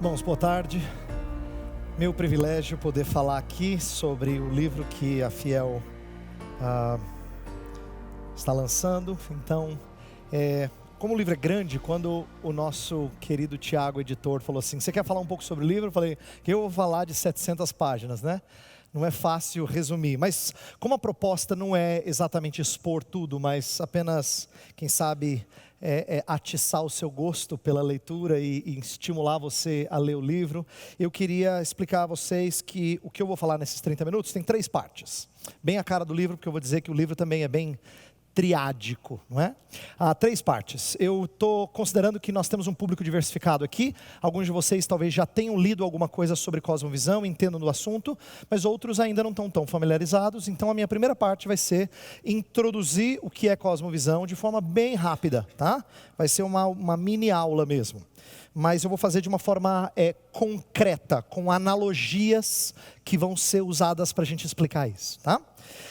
Irmãos, boa tarde. Meu privilégio poder falar aqui sobre o livro que a Fiel está lançando. Então, como o livro é grande, quando o nosso querido Tiago, editor, falou assim: você quer falar um pouco sobre o livro? Eu falei que eu vou falar de 700 páginas, né? Não é fácil resumir, mas como a proposta não é exatamente expor tudo, mas apenas, quem sabe, atiçar o seu gosto pela leitura e estimular você a ler o livro, eu queria explicar a vocês que o que eu vou falar nesses 30 minutos tem 3 partes. Bem a cara do livro, porque eu vou dizer que o livro também é bem triádico, não é? 3 partes. Eu estou considerando que nós temos um público diversificado aqui. Alguns de vocês talvez já tenham lido alguma coisa sobre cosmovisão, entendam do assunto, mas outros ainda não estão tão familiarizados. Então a minha primeira parte vai ser introduzir o que é cosmovisão de forma bem rápida, tá? Vai ser uma mini aula mesmo. Mas eu vou fazer de uma forma concreta, com analogias que vão ser usadas para a gente explicar isso, tá?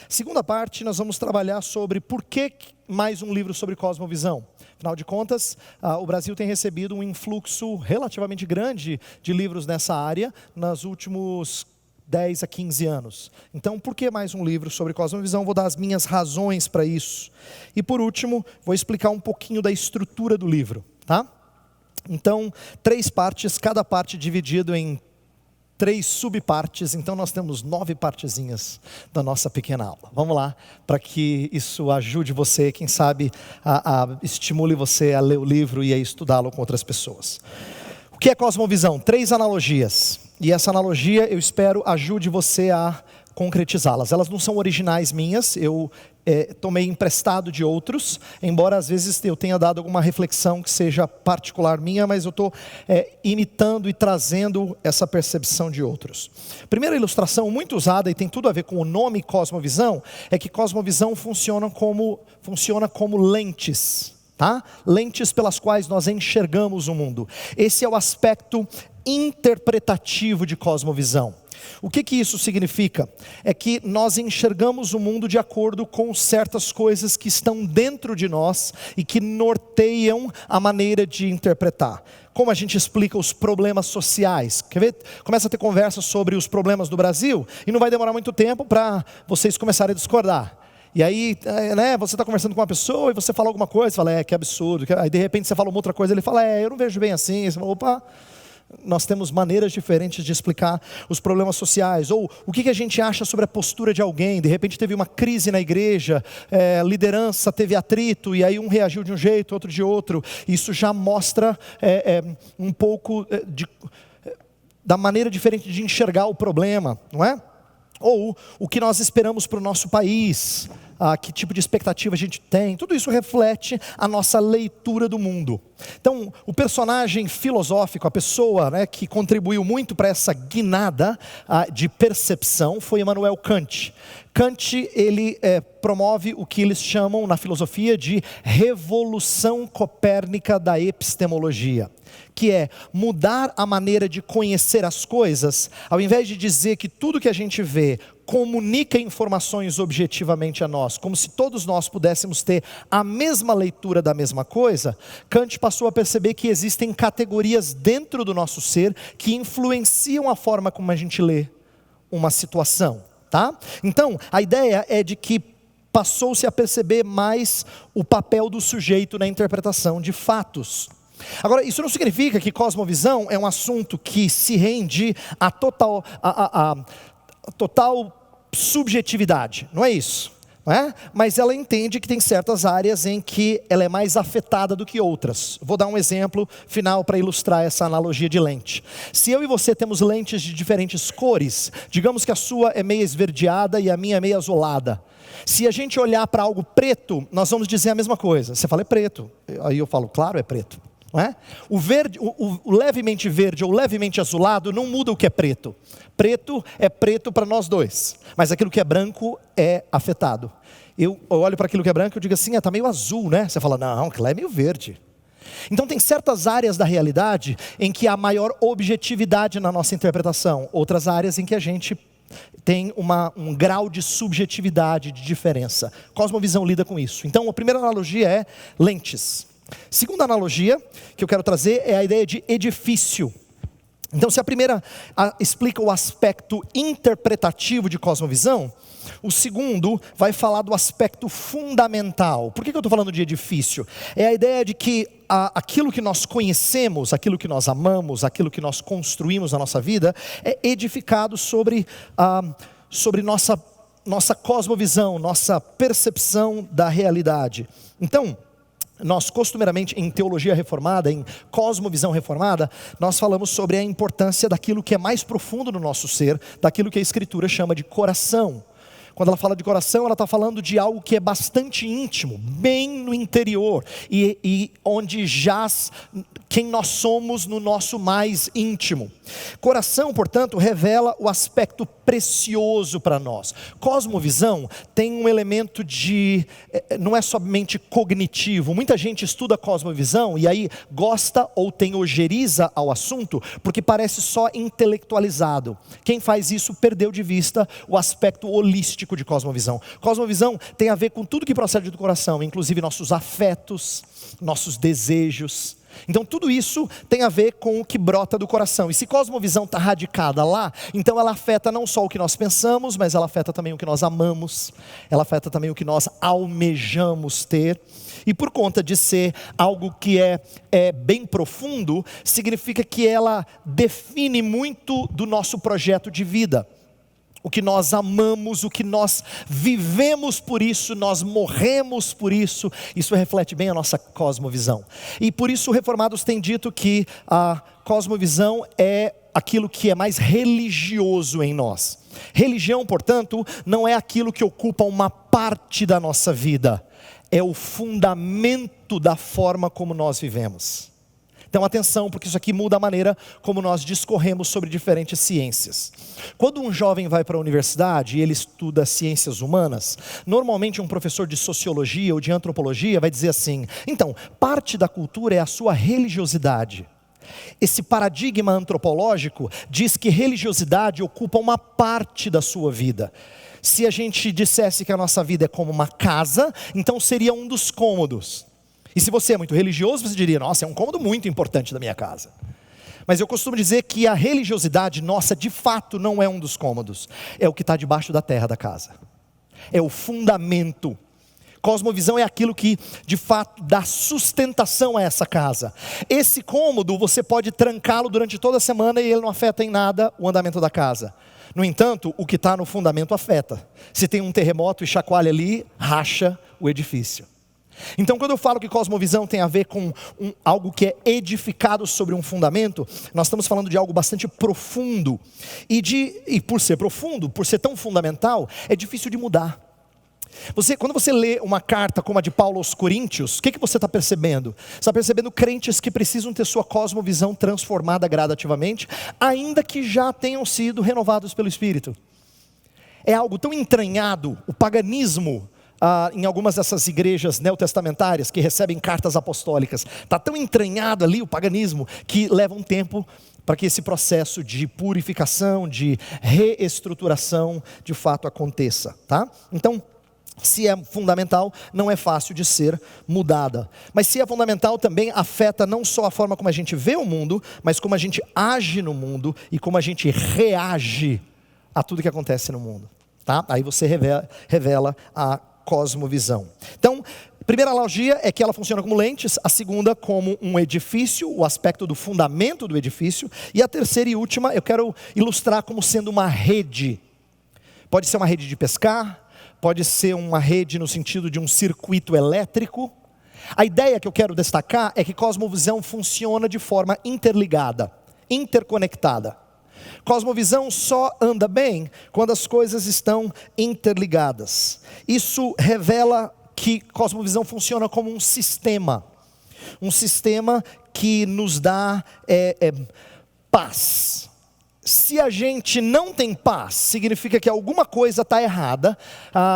Segunda parte, nós vamos trabalhar sobre por que mais um livro sobre cosmovisão. Afinal de contas, o Brasil tem recebido um influxo relativamente grande de livros nessa área nos últimos 10 a 15 anos. Então, por que mais um livro sobre cosmovisão? Vou dar as minhas razões para isso. E por último, vou explicar um pouquinho da estrutura do livro, tá? Então, 3 partes, cada parte dividido em 3 subpartes, então nós temos 9 partezinhas da nossa pequena aula. Vamos lá, para que isso ajude você, quem sabe, estimule você a ler o livro e a estudá-lo com outras pessoas. O que é cosmovisão? 3 analogias, e essa analogia eu espero ajude você a concretizá-las. Elas não são originais minhas, eu tomei emprestado de outros, embora às vezes eu tenha dado alguma reflexão que seja particular minha, mas eu estou imitando e trazendo essa percepção de outros. Primeira ilustração muito usada e tem tudo a ver com o nome cosmovisão, é que cosmovisão funciona como lentes, tá? Lentes pelas quais nós enxergamos o mundo. Esse é o aspecto interpretativo de cosmovisão. O que isso significa? É que nós enxergamos o mundo de acordo com certas coisas que estão dentro de nós e que norteiam a maneira de interpretar. Como a gente explica os problemas sociais? Quer ver? Começa a ter conversas sobre os problemas do Brasil e não vai demorar muito tempo para vocês começarem a discordar. E aí, você está conversando com uma pessoa e você fala alguma coisa, fala, que absurdo. Aí de repente você fala uma outra coisa, ele fala, eu não vejo bem assim. Você fala, opa... Nós temos maneiras diferentes de explicar os problemas sociais. Ou o que a gente acha sobre a postura de alguém. De repente teve uma crise na igreja, liderança teve atrito, e aí um reagiu de um jeito, outro de outro. Isso já mostra um pouco da maneira diferente de enxergar o problema, não é? Ou o que nós esperamos para o nosso país, que tipo de expectativa a gente tem. Tudo isso reflete a nossa leitura do mundo. Então, o personagem filosófico, a pessoa que contribuiu muito para essa guinada de percepção foi Immanuel Kant. Kant, ele promove o que eles chamam na filosofia de revolução copérnica da epistemologia, que é mudar a maneira de conhecer as coisas. Ao invés de dizer que tudo que a gente vê comunica informações objetivamente a nós, como se todos nós pudéssemos ter a mesma leitura da mesma coisa, Kant passou a perceber que existem categorias dentro do nosso ser que influenciam a forma como a gente lê uma situação, tá? Então, a ideia é de que passou-se a perceber mais o papel do sujeito na interpretação de fatos. Agora, isso não significa que cosmovisão é um assunto que se rende a total subjetividade, não é isso, não é? Mas ela entende que tem certas áreas em que ela é mais afetada do que outras. Vou dar um exemplo final para ilustrar essa analogia de lente. Se eu e você temos lentes de diferentes cores, digamos que a sua é meio esverdeada e a minha é meio azulada. Se a gente olhar para algo preto, nós vamos dizer a mesma coisa. Você fala, é preto. Aí eu falo, claro, é preto. Não é? O verde, o levemente verde ou levemente azulado não muda o que é preto. Preto é preto para nós dois, mas aquilo que é branco é afetado. Eu olho para aquilo que é branco e digo assim, está meio azul, né? Você fala, não, aquilo é meio verde. Então tem certas áreas da realidade em que há maior objetividade na nossa interpretação, outras áreas em que a gente tem um grau de subjetividade, de diferença. Cosmovisão lida com isso. Então a primeira analogia é lentes. Segunda analogia que eu quero trazer é a ideia de edifício. Então, se a primeira explica o aspecto interpretativo de cosmovisão, o segundo vai falar do aspecto fundamental. Por que eu estou falando de edifício? É a ideia de que aquilo que nós conhecemos, aquilo que nós amamos, aquilo que nós construímos na nossa vida, é edificado sobre nossa cosmovisão, nossa percepção da realidade. Então, nós costumeiramente em teologia reformada, em cosmovisão reformada, nós falamos sobre a importância daquilo que é mais profundo no nosso ser, daquilo que a Escritura chama de coração. Quando ela fala de coração, ela está falando de algo que é bastante íntimo, bem no interior, e onde jaz quem nós somos no nosso mais íntimo. Coração, portanto, revela o aspecto precioso para nós. Cosmovisão tem um elemento não é somente cognitivo. Muita gente estuda cosmovisão e aí gosta ou tem ojeriza ao assunto, porque parece só intelectualizado. Quem faz isso perdeu de vista o aspecto holístico de cosmovisão. Cosmovisão tem a ver com tudo que procede do coração, inclusive nossos afetos, nossos desejos. Então tudo isso tem a ver com o que brota do coração. E se cosmovisão está radicada lá, então ela afeta não só o que nós pensamos, mas ela afeta também o que nós amamos, ela afeta também o que nós almejamos ter. E por conta de ser algo que é bem profundo, significa que ela define muito do nosso projeto de vida. O que nós amamos, o que nós vivemos por isso, nós morremos por isso, isso reflete bem a nossa cosmovisão. E por isso reformados têm dito que a cosmovisão é aquilo que é mais religioso em nós. Religião, portanto, não é aquilo que ocupa uma parte da nossa vida, é o fundamento da forma como nós vivemos. Então atenção, porque isso aqui muda a maneira como nós discorremos sobre diferentes ciências. Quando um jovem vai para a universidade e ele estuda ciências humanas, normalmente um professor de sociologia ou de antropologia vai dizer assim: então, parte da cultura é a sua religiosidade. Esse paradigma antropológico diz que religiosidade ocupa uma parte da sua vida. Se a gente dissesse que a nossa vida é como uma casa, então seria um dos cômodos. E se você é muito religioso, você diria: nossa, é um cômodo muito importante da minha casa. Mas eu costumo dizer que a religiosidade nossa, de fato, não é um dos cômodos. É o que está debaixo da terra da casa. É o fundamento. Cosmovisão é aquilo que, de fato, dá sustentação a essa casa. Esse cômodo, você pode trancá-lo durante toda a semana e ele não afeta em nada o andamento da casa. No entanto, o que está no fundamento afeta. Se tem um terremoto e chacoalha ali, racha o edifício. Então quando eu falo que cosmovisão tem a ver com algo que é edificado sobre um fundamento, nós estamos falando de algo bastante profundo, e por ser profundo, por ser tão fundamental, é difícil de mudar. Quando você lê uma carta como a de Paulo aos Coríntios, o que você está percebendo? Você está percebendo crentes que precisam ter sua cosmovisão transformada gradativamente, ainda que já tenham sido renovados pelo Espírito. É algo tão entranhado, o paganismo, em algumas dessas igrejas neotestamentárias que recebem cartas apostólicas, está tão entranhado ali o paganismo, que leva um tempo para que esse processo de purificação, de reestruturação, de fato aconteça, tá? Então, se é fundamental, não é fácil de ser mudada. Mas se é fundamental, também afeta não só a forma como a gente vê o mundo, mas como a gente age no mundo e como a gente reage a tudo que acontece no mundo, tá? Aí você revela a cosmovisão. Então, a primeira analogia é que ela funciona como lentes, a segunda como um edifício, o aspecto do fundamento do edifício, e a terceira e última eu quero ilustrar como sendo uma rede. Pode ser uma rede de pescar, pode ser uma rede no sentido de um circuito elétrico. A ideia que eu quero destacar é que cosmovisão funciona de forma interligada, interconectada. Cosmovisão só anda bem quando as coisas estão interligadas. Isso revela que cosmovisão funciona como um sistema que nos dá paz. Se a gente não tem paz, significa que alguma coisa está errada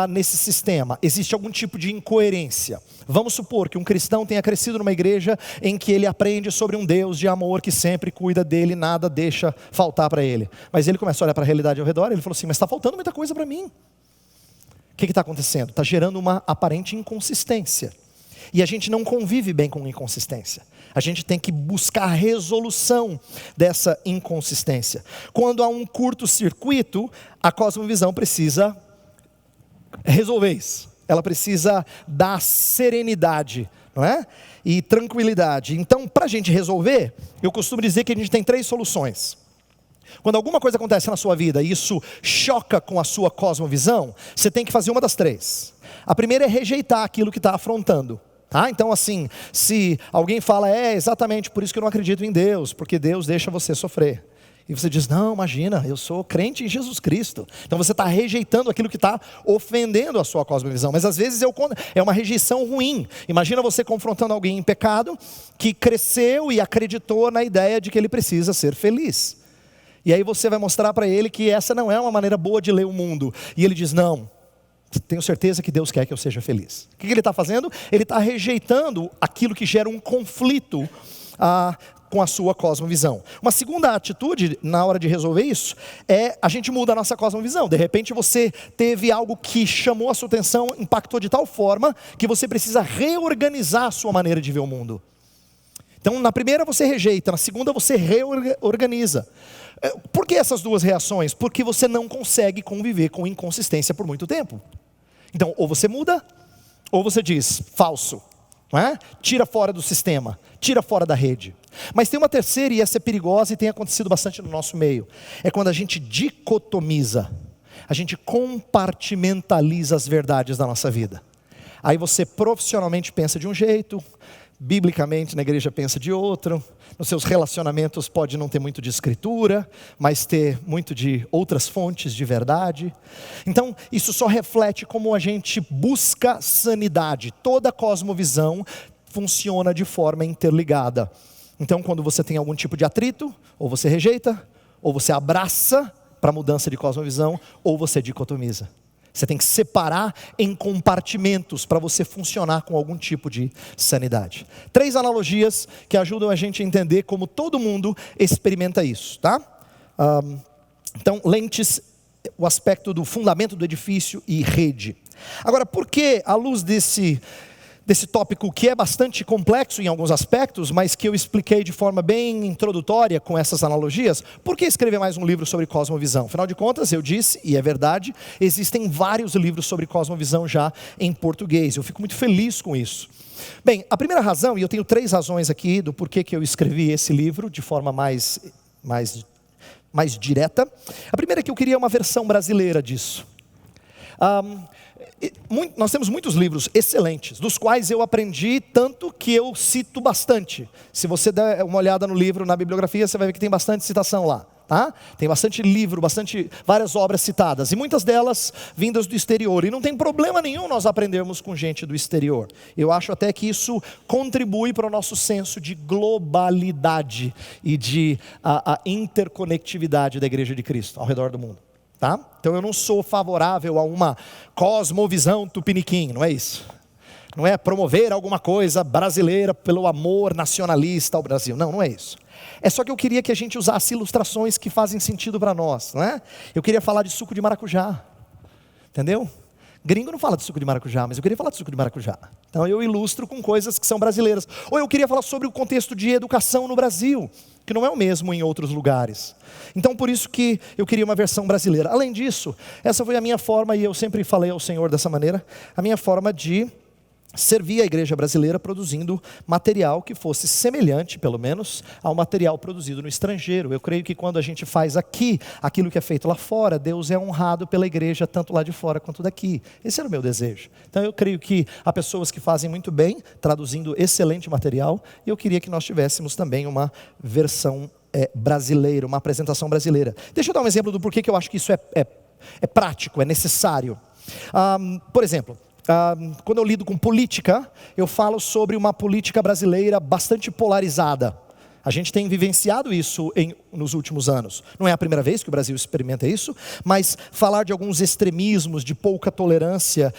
nesse sistema. Existe algum tipo de incoerência. Vamos supor que um cristão tenha crescido numa igreja em que ele aprende sobre um Deus de amor que sempre cuida dele, nada deixa faltar para ele. Mas ele começa a olhar para a realidade ao redor e ele falou assim: mas está faltando muita coisa para mim. O que está acontecendo? Está gerando uma aparente inconsistência. E a gente não convive bem com inconsistência. A gente tem que buscar a resolução dessa inconsistência. Quando há um curto-circuito, a cosmovisão precisa resolver isso. Ela precisa dar serenidade, não é? E tranquilidade. Então, para a gente resolver, eu costumo dizer que a gente tem 3 soluções. Quando alguma coisa acontece na sua vida e isso choca com a sua cosmovisão, você tem que fazer uma das 3. A primeira é rejeitar aquilo que está afrontando. Tá? Então assim, se alguém fala, exatamente por isso que eu não acredito em Deus, porque Deus deixa você sofrer. E você diz, não, imagina, eu sou crente em Jesus Cristo. Então você está rejeitando aquilo que está ofendendo a sua cosmovisão. Mas às vezes é uma rejeição ruim. Imagina você confrontando alguém em pecado, que cresceu e acreditou na ideia de que ele precisa ser feliz. E aí você vai mostrar para ele que essa não é uma maneira boa de ler o mundo. E ele diz, não, tenho certeza que Deus quer que eu seja feliz. O que ele está fazendo? Ele está rejeitando aquilo que gera um conflito com a sua cosmovisão. Uma segunda atitude na hora de resolver isso é a gente muda a nossa cosmovisão. De repente você teve algo que chamou a sua atenção, impactou de tal forma que você precisa reorganizar a sua maneira de ver o mundo. Então na primeira você rejeita, na segunda você reorganiza. Por que essas 2 reações? Porque você não consegue conviver com inconsistência por muito tempo. Então, ou você muda, ou você diz, falso, não é? Tira fora do sistema, tira fora da rede. Mas tem uma terceira, e essa é perigosa e tem acontecido bastante no nosso meio. É quando a gente dicotomiza, a gente compartimentaliza as verdades da nossa vida. Aí você profissionalmente pensa de um jeito, biblicamente na igreja pensa de outro, nos seus relacionamentos pode não ter muito de escritura, mas ter muito de outras fontes de verdade. Então isso só reflete como a gente busca sanidade. Toda cosmovisão funciona de forma interligada. Então quando você tem algum tipo de atrito, ou você rejeita, ou você abraça para a mudança de cosmovisão, ou você dicotomiza. Você tem que separar em compartimentos para você funcionar com algum tipo de sanidade. 3 analogias que ajudam a gente a entender como todo mundo experimenta isso, tá? Então, lentes, o aspecto do fundamento do edifício e rede. Agora, por que, à luz desse tópico que é bastante complexo em alguns aspectos, mas que eu expliquei de forma bem introdutória com essas analogias, por que escrever mais um livro sobre cosmovisão? Afinal de contas, eu disse, e é verdade, existem vários livros sobre cosmovisão já em português. Eu fico muito feliz com isso. Bem, a primeira razão, e eu tenho 3 razões aqui do porquê que eu escrevi esse livro de forma mais direta. A primeira é que eu queria uma versão brasileira disso. Nós temos muitos livros excelentes, dos quais eu aprendi tanto que eu cito bastante. Se você der uma olhada no livro, na bibliografia, você vai ver que tem bastante citação lá, tá? Tem bastante livro, várias obras citadas, e muitas delas vindas do exterior. E não tem problema nenhum nós aprendermos com gente do exterior. Eu acho até que isso contribui para o nosso senso de globalidade e de a interconectividade da Igreja de Cristo ao redor do mundo. Tá? Então eu não sou favorável a uma cosmovisão tupiniquim, não é isso. Não é promover alguma coisa brasileira pelo amor nacionalista ao Brasil. Não é isso. É só que eu queria que a gente usasse ilustrações que fazem sentido para nós, não é? Eu queria falar de suco de maracujá, entendeu? Gringo não fala de suco de maracujá, mas eu queria falar de suco de maracujá. Então eu ilustro com coisas que são brasileiras. Ou eu queria falar sobre o contexto de educação no Brasil, que não é o mesmo em outros lugares. Então por isso que eu queria uma versão brasileira. Além disso, essa foi a minha forma, e eu sempre falei ao Senhor dessa maneira, a minha forma de servir a igreja brasileira produzindo material que fosse semelhante, pelo menos, ao material produzido no estrangeiro. Eu creio que quando a gente faz aqui aquilo que é feito lá fora, Deus é honrado pela igreja, tanto lá de fora quanto daqui. Esse era o meu desejo. Então eu creio que há pessoas que fazem muito bem, traduzindo excelente material, e eu queria que nós tivéssemos também uma versão brasileira, uma apresentação brasileira. Deixa eu dar um exemplo do porquê que eu acho que isso é prático, é necessário. Por exemplo, quando eu lido com política, eu falo sobre uma política brasileira bastante polarizada. A gente tem vivenciado isso nos últimos anos. Não é a primeira vez que o Brasil experimenta isso, mas falar de alguns extremismos, de pouca tolerância,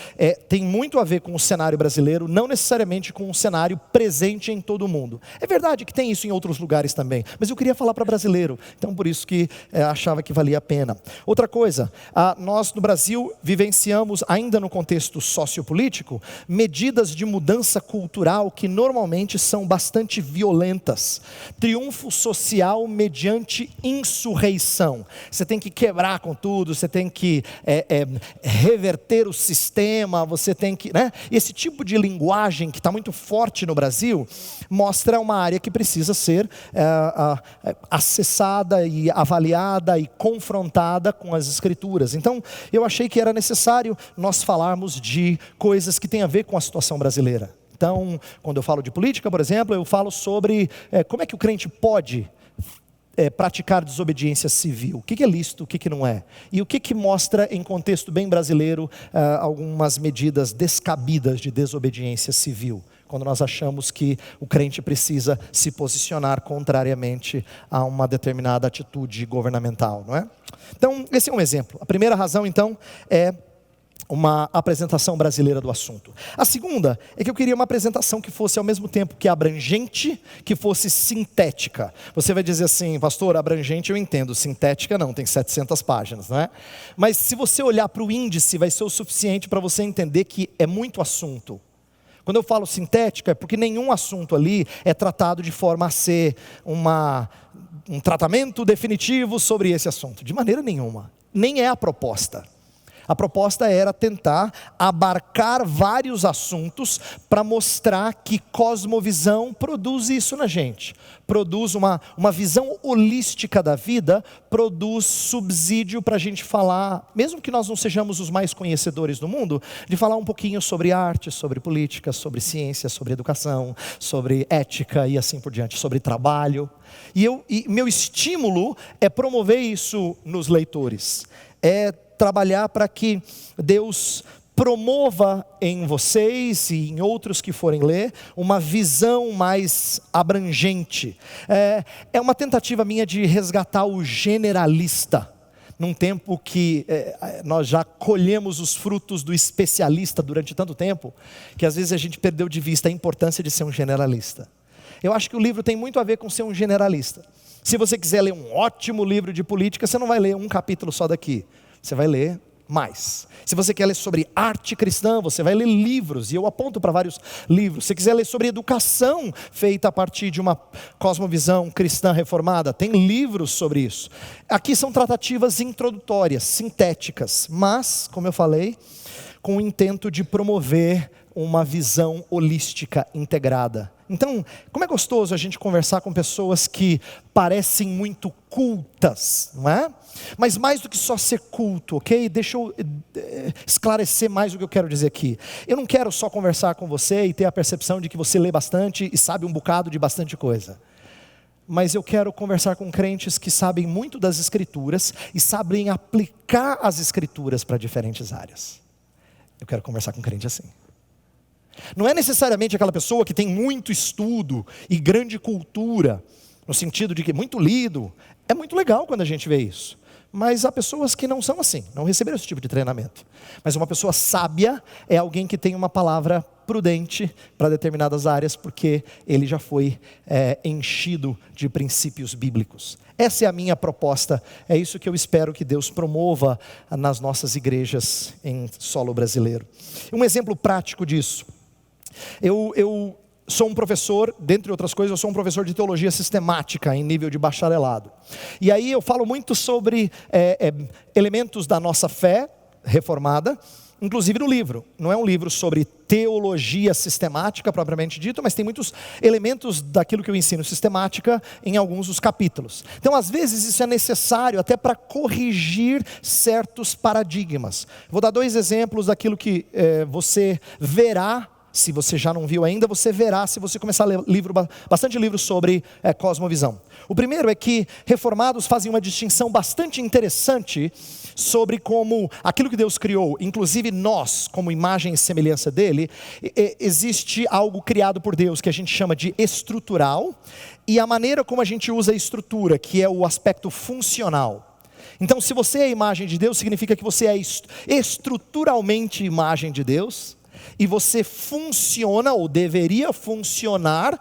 tem muito a ver com o cenário brasileiro, não necessariamente com o cenário presente em todo o mundo. É verdade que tem isso em outros lugares também, mas eu queria falar para brasileiro, então por isso que achava que valia a pena. Outra coisa, nós no Brasil vivenciamos, ainda no contexto sociopolítico, medidas de mudança cultural que normalmente são bastante violentas. Triunfo social mediante insurreição. Você tem que quebrar com tudo, você tem que reverter o sistema, você tem que... né? Esse tipo de linguagem que está muito forte no Brasil, mostra uma área que precisa ser acessada e avaliada e confrontada com as Escrituras. Então, eu achei que era necessário nós falarmos de coisas que têm a ver com a situação brasileira. Então, quando eu falo de política, por exemplo, eu falo sobre como é que o crente pode praticar desobediência civil. O que é lícito, o que não é. E o que mostra, em contexto bem brasileiro, algumas medidas descabidas de desobediência civil. Quando nós achamos que o crente precisa se posicionar contrariamente a uma determinada atitude governamental, não é? Então, esse é um exemplo. A primeira razão, então, é uma apresentação brasileira do assunto. A segunda é que eu queria uma apresentação que fosse ao mesmo tempo que abrangente, que fosse sintética. Você vai dizer assim, pastor, abrangente eu entendo, sintética não, tem 700 páginas, não é? Mas se você olhar para o índice, vai ser o suficiente para você entender que é muito assunto. Quando eu falo sintética, é porque nenhum assunto ali é tratado de forma a ser um tratamento definitivo sobre esse assunto. De maneira nenhuma. Nem é a proposta. A proposta era tentar abarcar vários assuntos para mostrar que cosmovisão produz isso na gente. Produz uma visão holística da vida, produz subsídio para a gente falar, mesmo que nós não sejamos os mais conhecedores do mundo, de falar um pouquinho sobre arte, sobre política, sobre ciência, sobre educação, sobre ética e assim por diante, sobre trabalho. E meu estímulo é promover isso nos leitores. Trabalhar para que Deus promova em vocês e em outros que forem ler, uma visão mais abrangente. É uma tentativa minha de resgatar o generalista, num tempo que nós já colhemos os frutos do especialista durante tanto tempo, que às vezes a gente perdeu de vista a importância de ser um generalista. Eu acho que o livro tem muito a ver com ser um generalista. Se você quiser ler um ótimo livro de política, você não vai ler um capítulo só daqui. Você vai ler mais. Se você quer ler sobre arte cristã, você vai ler livros, e eu aponto para vários livros. Se quiser ler sobre educação feita a partir de uma cosmovisão cristã reformada, tem livros sobre isso. Aqui são tratativas introdutórias, sintéticas, mas, como eu falei, com o intento de promover uma visão holística integrada. Então, como é gostoso a gente conversar com pessoas que parecem muito cultas, não é? Mas mais do que só ser culto, ok? Deixa eu esclarecer mais o que eu quero dizer aqui. Eu não quero só conversar com você e ter a percepção de que você lê bastante e sabe um bocado de bastante coisa. Mas eu quero conversar com crentes que sabem muito das Escrituras e sabem aplicar as Escrituras para diferentes áreas. Eu quero conversar com crente assim. Não é necessariamente aquela pessoa que tem muito estudo e grande cultura, no sentido de que é muito lido. É muito legal quando a gente vê isso. Mas há pessoas que não são assim, não receberam esse tipo de treinamento. Mas uma pessoa sábia é alguém que tem uma palavra prudente para determinadas áreas, porque ele já foi enchido de princípios bíblicos. Essa é a minha proposta, é isso que eu espero que Deus promova nas nossas igrejas em solo brasileiro. Um exemplo prático disso. Eu sou um professor, dentre outras coisas, eu sou um professor de teologia sistemática em nível de bacharelado. E aí eu falo muito sobre elementos da nossa fé reformada, inclusive no livro. Não é um livro sobre teologia sistemática propriamente dito, mas tem muitos elementos daquilo que eu ensino sistemática em alguns dos capítulos. Então, às vezes, isso é necessário até para corrigir certos paradigmas. Vou dar 2 exemplos daquilo que você verá. Se você já não viu ainda, você verá se você começar a ler bastante livro sobre cosmovisão. O primeiro é que reformados fazem uma distinção bastante interessante sobre como aquilo que Deus criou, inclusive nós, como imagem e semelhança dele, existe algo criado por Deus que a gente chama de estrutural, e a maneira como a gente usa a estrutura, que é o aspecto funcional. Então, se você é a imagem de Deus, significa que você é estruturalmente imagem de Deus, e você funciona, ou deveria funcionar,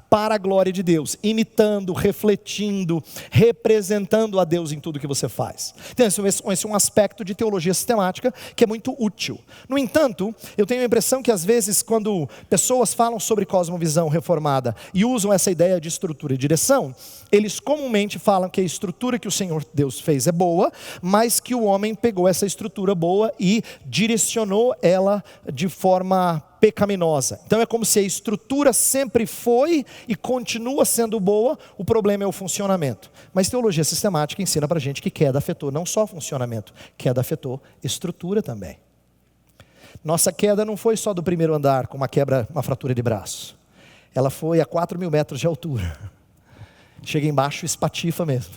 para a glória de Deus, imitando, refletindo, representando a Deus em tudo que você faz. Então esse é um aspecto de teologia sistemática que é muito útil. No entanto, eu tenho a impressão que às vezes quando pessoas falam sobre cosmovisão reformada e usam essa ideia de estrutura e direção, eles comumente falam que a estrutura que o Senhor Deus fez é boa, mas que o homem pegou essa estrutura boa e direcionou ela de forma pecaminosa. Então é como se a estrutura sempre foi e continua sendo boa, o problema é o funcionamento. Mas teologia sistemática ensina para a gente que queda afetou não só funcionamento, queda afetou estrutura também. Nossa queda não foi só do primeiro andar com uma fratura de braço. Ela foi a 4.000 metros de altura. Chega embaixo, espatifa mesmo.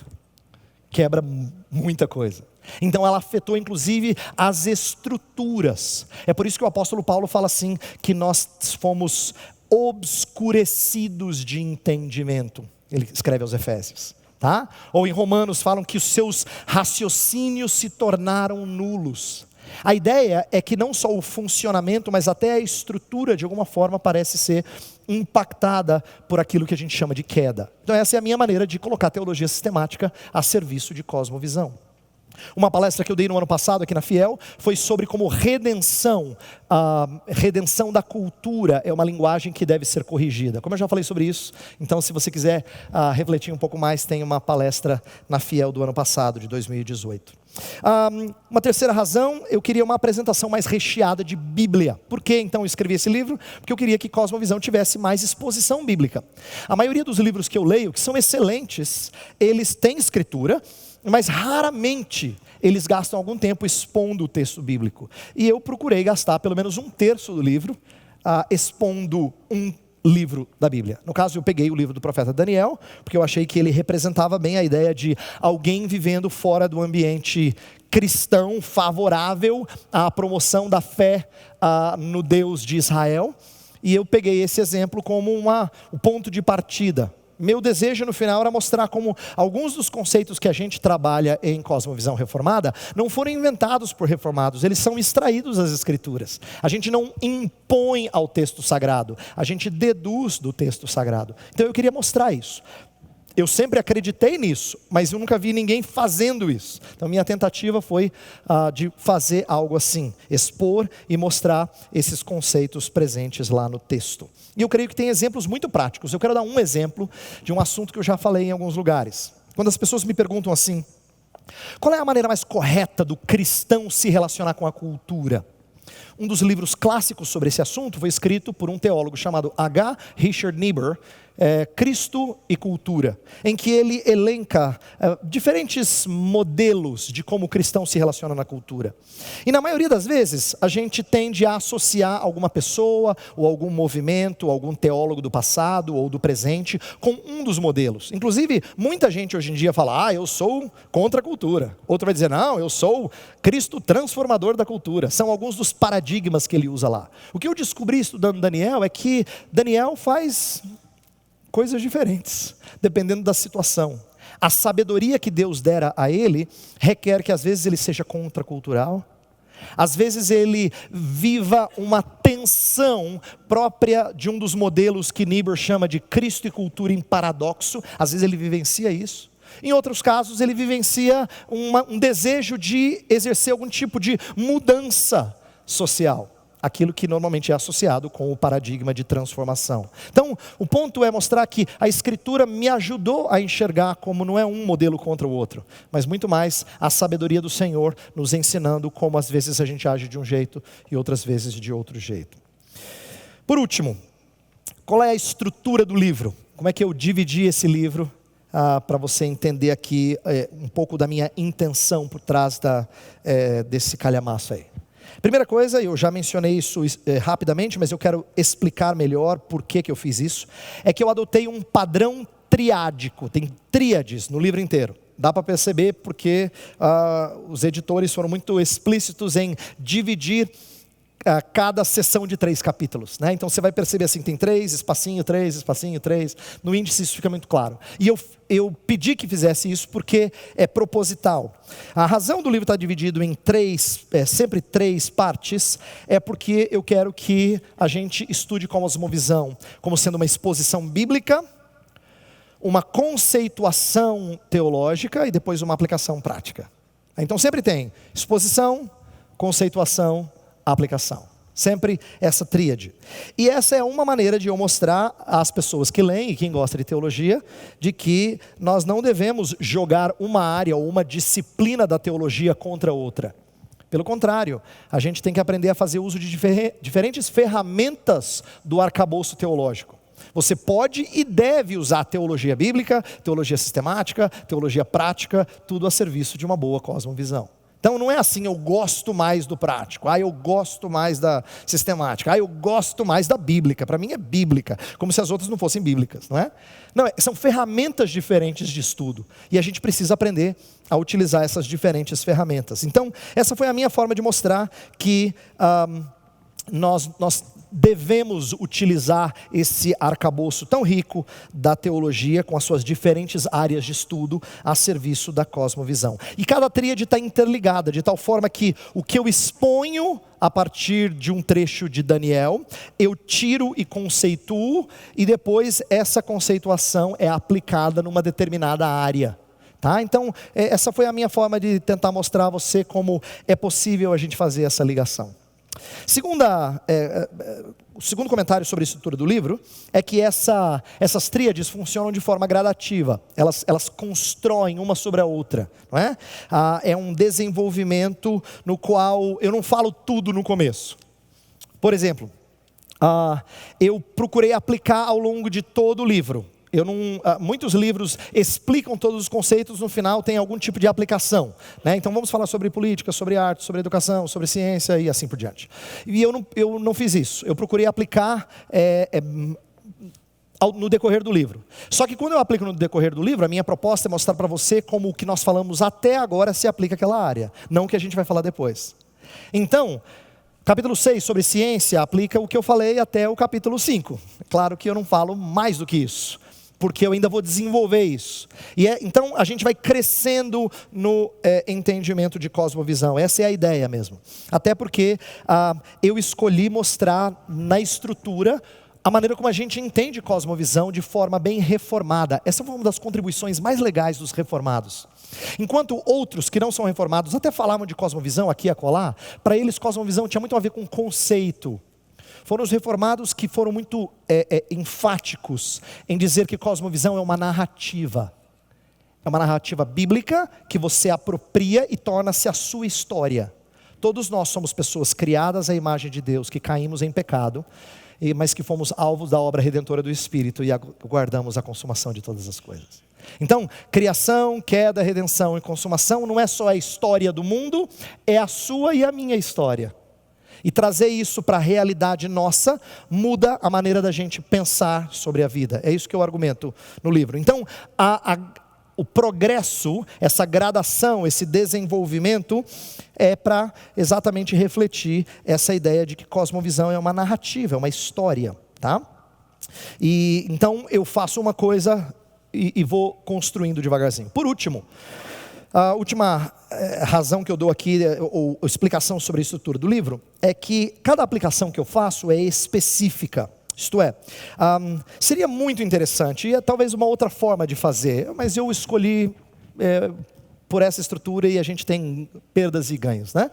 Quebra muita coisa. Então ela afetou inclusive as estruturas. É por isso que o apóstolo Paulo fala assim, que nós fomos obscurecidos de entendimento. Ele escreve aos Efésios, tá? Ou em Romanos falam que os seus raciocínios se tornaram nulos. A ideia é que não só o funcionamento, mas até a estrutura de alguma forma parece ser impactada por aquilo que a gente chama de queda. Então essa é a minha maneira de colocar a teologia sistemática a serviço de cosmovisão. Uma palestra que eu dei no ano passado aqui na Fiel foi sobre como redenção, a redenção da cultura é uma linguagem que deve ser corrigida. Como eu já falei sobre isso, então se você quiser refletir um pouco mais, tem uma palestra na Fiel do ano passado, de 2018. Uma terceira razão, eu queria uma apresentação mais recheada de Bíblia. Por que então eu escrevi esse livro? Porque eu queria que Cosmovisão tivesse mais exposição bíblica. A maioria dos livros que eu leio, que são excelentes, eles têm escritura, mas raramente eles gastam algum tempo expondo o texto bíblico. E eu procurei gastar pelo menos 1/3 do livro expondo um livro da Bíblia. No caso, eu peguei o livro do profeta Daniel, porque eu achei que ele representava bem a ideia de alguém vivendo fora do ambiente cristão favorável à promoção da fé no Deus de Israel. E eu peguei esse exemplo como o ponto de partida. Meu desejo no final era mostrar como alguns dos conceitos que a gente trabalha em Cosmovisão Reformada não foram inventados por reformados, eles são extraídos das Escrituras. A gente não impõe ao texto sagrado, a gente deduz do texto sagrado. Então eu queria mostrar isso. Eu sempre acreditei nisso, mas eu nunca vi ninguém fazendo isso. Então minha tentativa foi de fazer algo assim, expor e mostrar esses conceitos presentes lá no texto. E eu creio que tem exemplos muito práticos. Eu quero dar um exemplo de um assunto que eu já falei em alguns lugares. Quando as pessoas me perguntam assim, qual é a maneira mais correta do cristão se relacionar com a cultura? Um dos livros clássicos sobre esse assunto foi escrito por um teólogo chamado H. Richard Niebuhr, Cristo e Cultura, em que ele elenca diferentes modelos de como o cristão se relaciona na cultura. E na maioria das vezes, a gente tende a associar alguma pessoa, ou algum movimento, ou algum teólogo do passado, ou do presente, com um dos modelos. Inclusive, muita gente hoje em dia fala, eu sou contra a cultura. Outro vai dizer, não, eu sou Cristo transformador da cultura. São alguns dos paradigmas que ele usa lá. O que eu descobri estudando Daniel é que Daniel faz coisas diferentes, dependendo da situação. A sabedoria que Deus dera a ele, requer que às vezes ele seja contracultural, às vezes ele viva uma tensão própria de um dos modelos que Niebuhr chama de Cristo e cultura em paradoxo, às vezes ele vivencia isso. Em outros casos ele vivencia um desejo de exercer algum tipo de mudança social. Aquilo que normalmente é associado com o paradigma de transformação. Então, o ponto é mostrar que a Escritura me ajudou a enxergar como não é um modelo contra o outro, mas muito mais a sabedoria do Senhor nos ensinando como às vezes a gente age de um jeito e outras vezes de outro jeito. Por último, qual é a estrutura do livro? Como é que eu dividi esse livro para você entender aqui um pouco da minha intenção por trás desse calhamaço aí. Primeira coisa, eu já mencionei isso rapidamente, mas eu quero explicar melhor por que eu fiz isso, é que eu adotei um padrão triádico, tem tríades no livro inteiro. Dá para perceber porque os editores foram muito explícitos em dividir cada sessão de 3 capítulos, né? Então você vai perceber assim, tem 3, espacinho 3, espacinho 3, no índice isso fica muito claro. E eu pedi que fizesse isso porque é proposital. A razão do livro estar dividido em sempre 3 partes, é porque eu quero que a gente estude cosmovisão como sendo uma exposição bíblica, uma conceituação teológica e depois uma aplicação prática. Então sempre tem exposição, conceituação, aplicação. Sempre essa tríade. E essa é uma maneira de eu mostrar às pessoas que leem e quem gosta de teologia, de que nós não devemos jogar uma área ou uma disciplina da teologia contra outra. Pelo contrário, a gente tem que aprender a fazer uso de diferentes ferramentas do arcabouço teológico. Você pode e deve usar teologia bíblica, teologia sistemática, teologia prática, tudo a serviço de uma boa cosmovisão. Então não é assim, eu gosto mais do prático, eu gosto mais da sistemática, eu gosto mais da bíblica. Para mim é bíblica, como se as outras não fossem bíblicas, não é? Não, são ferramentas diferentes de estudo, e a gente precisa aprender a utilizar essas diferentes ferramentas. Então essa foi a minha forma de mostrar que nós devemos utilizar esse arcabouço tão rico da teologia, com as suas diferentes áreas de estudo, a serviço da cosmovisão. E cada tríade está interligada, de tal forma que o que eu exponho a partir de um trecho de Daniel, eu tiro e conceituo, e depois essa conceituação é aplicada numa determinada área. Tá? Então, essa foi a minha forma de tentar mostrar a você como é possível a gente fazer essa ligação. O segundo comentário sobre a estrutura do livro é que essas tríades funcionam de forma gradativa, elas constroem uma sobre a outra, não é? É um desenvolvimento no qual eu não falo tudo no começo. Por exemplo, eu procurei aplicar ao longo de todo o livro. Muitos livros explicam todos os conceitos, no final tem algum tipo de aplicação, né? Então vamos falar sobre política, sobre arte, sobre educação, sobre ciência e assim por diante. E eu não fiz isso, eu procurei aplicar no decorrer do livro. Só que quando eu aplico no decorrer do livro, a minha proposta é mostrar para você como o que nós falamos até agora se aplica àquela área, não o que a gente vai falar depois. Então, capítulo 6 sobre ciência aplica o que eu falei até o capítulo 5. Claro que eu não falo mais do que isso, porque eu ainda vou desenvolver isso. Então a gente vai crescendo no entendimento de cosmovisão. Essa é a ideia mesmo. Até porque eu escolhi mostrar na estrutura a maneira como a gente entende cosmovisão de forma bem reformada. Essa foi uma das contribuições mais legais dos reformados. Enquanto outros que não são reformados até falavam de cosmovisão aqui e acolá, para eles cosmovisão tinha muito a ver com conceito. Foram os reformados que foram muito enfáticos em dizer que cosmovisão é uma narrativa. É uma narrativa bíblica que você apropria e torna-se a sua história. Todos nós somos pessoas criadas à imagem de Deus, que caímos em pecado, mas que fomos alvos da obra redentora do Espírito e aguardamos a consumação de todas as coisas. Então, criação, queda, redenção e consumação não é só a história do mundo, é a sua e a minha história. E trazer isso para a realidade nossa muda a maneira da gente pensar sobre a vida. É isso que eu argumento no livro. Então, o progresso, essa gradação, esse desenvolvimento é para exatamente refletir essa ideia de que cosmovisão é uma narrativa, é uma história, tá? E então eu faço uma coisa e vou construindo devagarzinho. Por último, a última razão que eu dou aqui, ou explicação sobre a estrutura do livro, é que cada aplicação que eu faço é específica. Isto é, seria muito interessante, e talvez uma outra forma de fazer, mas eu escolhi por essa estrutura e a gente tem perdas e ganhos, né?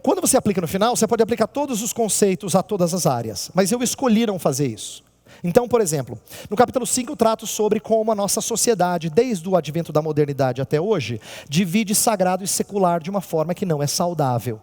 Quando você aplica no final, você pode aplicar todos os conceitos a todas as áreas, mas eu escolhi não fazer isso. Então, por exemplo, no capítulo 5 eu trato sobre como a nossa sociedade, desde o advento da modernidade até hoje, divide sagrado e secular de uma forma que não é saudável.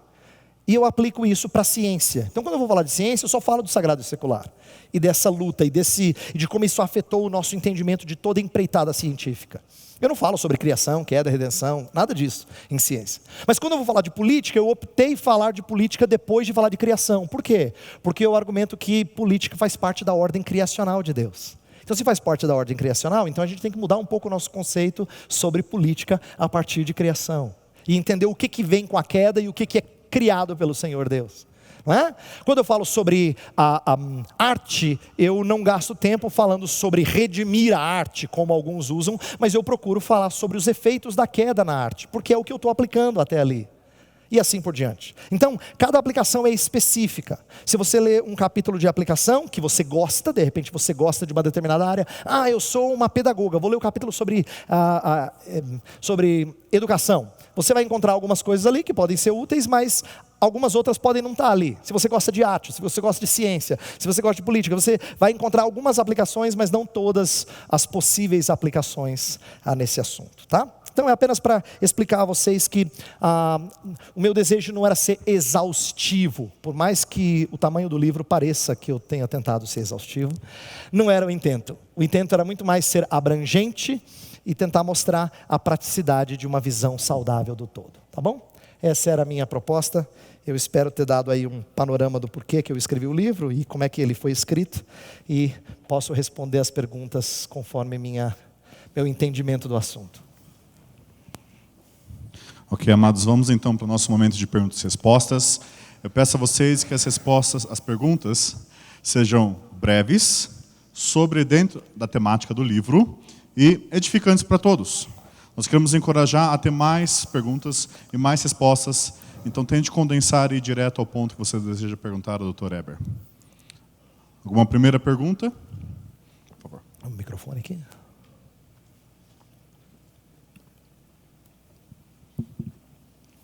E eu aplico isso para a ciência. Então quando eu vou falar de ciência, eu só falo do sagrado e secular. E dessa luta, e de como isso afetou o nosso entendimento de toda empreitada científica. Eu não falo sobre criação, queda, redenção, nada disso em ciência. Mas quando eu vou falar de política, eu optei falar de política depois de falar de criação. Por quê? Porque eu argumento que política faz parte da ordem criacional de Deus. Então, se faz parte da ordem criacional, então a gente tem que mudar um pouco o nosso conceito sobre política a partir de criação. E entender o que vem com a queda e o que é criado pelo Senhor Deus. Não é? Quando eu falo sobre a arte, eu não gasto tempo falando sobre redimir a arte, como alguns usam, mas eu procuro falar sobre os efeitos da queda na arte, porque é o que eu estou aplicando até ali. E assim por diante. Então, cada aplicação é específica. Se você lê um capítulo de aplicação, que você gosta, de repente você gosta de uma determinada área. Eu sou uma pedagoga, vou ler o capítulo sobre educação. Você vai encontrar algumas coisas ali que podem ser úteis, mas algumas outras podem não estar ali. Se você gosta de arte, se você gosta de ciência, se você gosta de política, você vai encontrar algumas aplicações, mas não todas as possíveis aplicações nesse assunto, tá? Então é apenas para explicar a vocês que o meu desejo não era ser exaustivo, por mais que o tamanho do livro pareça que eu tenha tentado ser exaustivo, não era o intento. O intento era muito mais ser abrangente e tentar mostrar a praticidade de uma visão saudável do todo, tá bom? Essa era a minha proposta. Eu espero ter dado aí um panorama do porquê que eu escrevi o livro e como é que ele foi escrito, e posso responder as perguntas conforme meu entendimento do assunto. Ok, amados, vamos então para o nosso momento de perguntas e respostas. Eu peço a vocês que as perguntas, sejam breves, sobre dentro da temática do livro e edificantes para todos. Nós queremos encorajar a ter mais perguntas e mais respostas, então tente condensar e ir direto ao ponto que você deseja perguntar ao Dr. Eber. Alguma primeira pergunta? Por favor. O microfone aqui.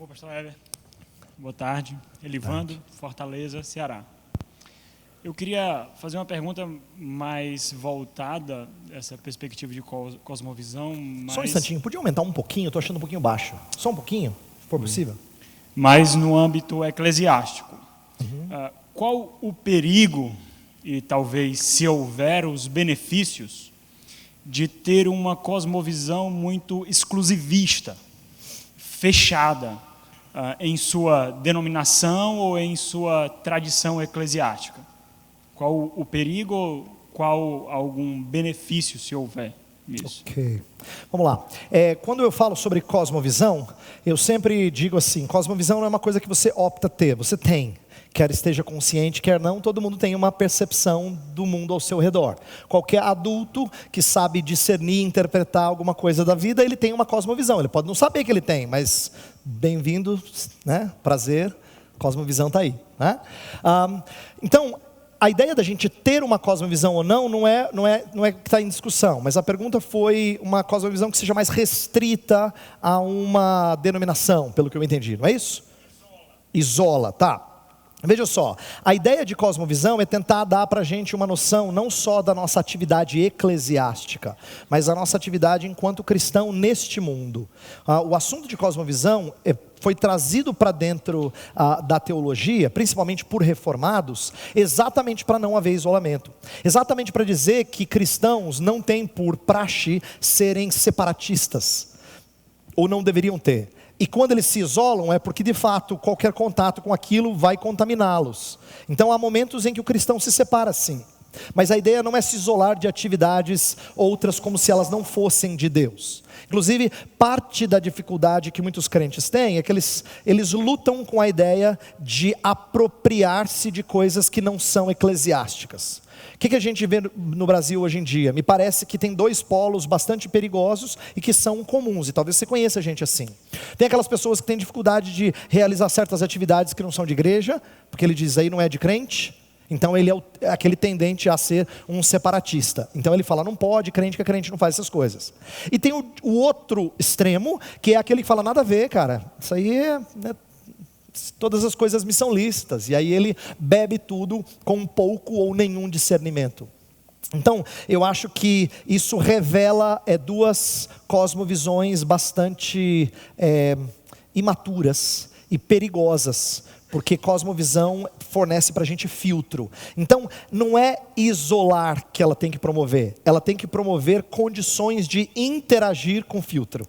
Pastor Eber, boa tarde. Elivando, Fortaleza, Ceará. Eu queria fazer uma pergunta mais voltada, essa perspectiva de cosmovisão. Só um instantinho, podia aumentar um pouquinho? Estou achando um pouquinho baixo. Só um pouquinho, se for possível. Mas no âmbito eclesiástico. Qual o perigo, e talvez se houver os benefícios, de ter uma cosmovisão muito exclusivista, fechada, em sua denominação ou em sua tradição eclesiástica? Qual o perigo, qual algum benefício, se houver nisso? Ok, vamos lá. Quando eu falo sobre cosmovisão, eu sempre digo assim, cosmovisão não é uma coisa que você opta ter, você tem. Quer esteja consciente, quer não, todo mundo tem uma percepção do mundo ao seu redor. Qualquer adulto que sabe discernir, interpretar alguma coisa da vida, ele tem uma cosmovisão. Ele pode não saber que ele tem, mas bem-vindo, né? Prazer, cosmovisão está aí, né? Então, a ideia da gente ter uma cosmovisão ou não é que está em discussão, mas a pergunta foi uma cosmovisão que seja mais restrita a uma denominação, pelo que eu entendi, não é isso? Isola, tá. Veja só, a ideia de cosmovisão é tentar dar para a gente uma noção não só da nossa atividade eclesiástica, mas da nossa atividade enquanto cristão neste mundo. O assunto de cosmovisão foi trazido para dentro da teologia, principalmente por reformados, exatamente para não haver isolamento. Exatamente para dizer que cristãos não têm por praxe serem separatistas, ou não deveriam ter. E quando eles se isolam é porque de fato qualquer contato com aquilo vai contaminá-los. Então há momentos em que o cristão se separa sim. Mas a ideia não é se isolar de atividades outras como se elas não fossem de Deus. Inclusive, parte da dificuldade que muitos crentes têm é que eles lutam com a ideia de apropriar-se de coisas que não são eclesiásticas. O que a gente vê no Brasil hoje em dia? Me parece que tem dois polos bastante perigosos e que são comuns, e talvez você conheça gente assim. Tem aquelas pessoas que têm dificuldade de realizar certas atividades que não são de igreja, porque ele diz aí não é de crente, então ele é aquele tendente a ser um separatista. Então ele fala, não pode, crente que crente não faz essas coisas. E tem o outro extremo, que é aquele que fala, nada a ver, cara, isso aí todas as coisas me são lícitas, e aí ele bebe tudo com pouco ou nenhum discernimento. Então, eu acho que isso revela duas cosmovisões bastante imaturas e perigosas, porque cosmovisão fornece para a gente filtro. Então, não é isolar que ela tem que promover, ela tem que promover condições de interagir com filtro.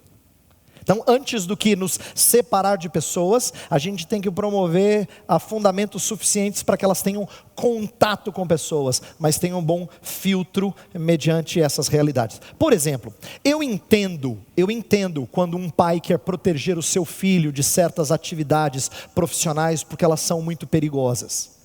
Então, antes do que nos separar de pessoas, a gente tem que promover fundamentos suficientes para que elas tenham contato com pessoas, mas tenham um bom filtro mediante essas realidades. Por exemplo, eu entendo quando um pai quer proteger o seu filho de certas atividades profissionais porque elas são muito perigosas.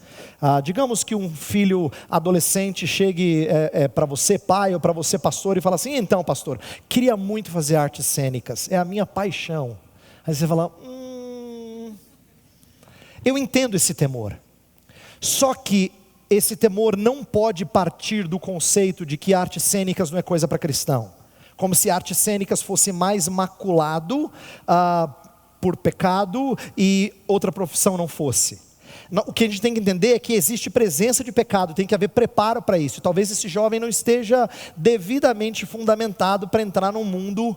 Digamos que um filho adolescente chegue para você, pai, ou para você, pastor, e fala assim: então, pastor, queria muito fazer artes cênicas, é a minha paixão. Aí você fala: eu entendo esse temor. Só que esse temor não pode partir do conceito de que artes cênicas não é coisa para cristão. Como se artes cênicas fosse mais maculado por pecado e outra profissão não fosse. O que a gente tem que entender é que existe presença de pecado, tem que haver preparo para isso. Talvez esse jovem não esteja devidamente fundamentado para entrar num mundo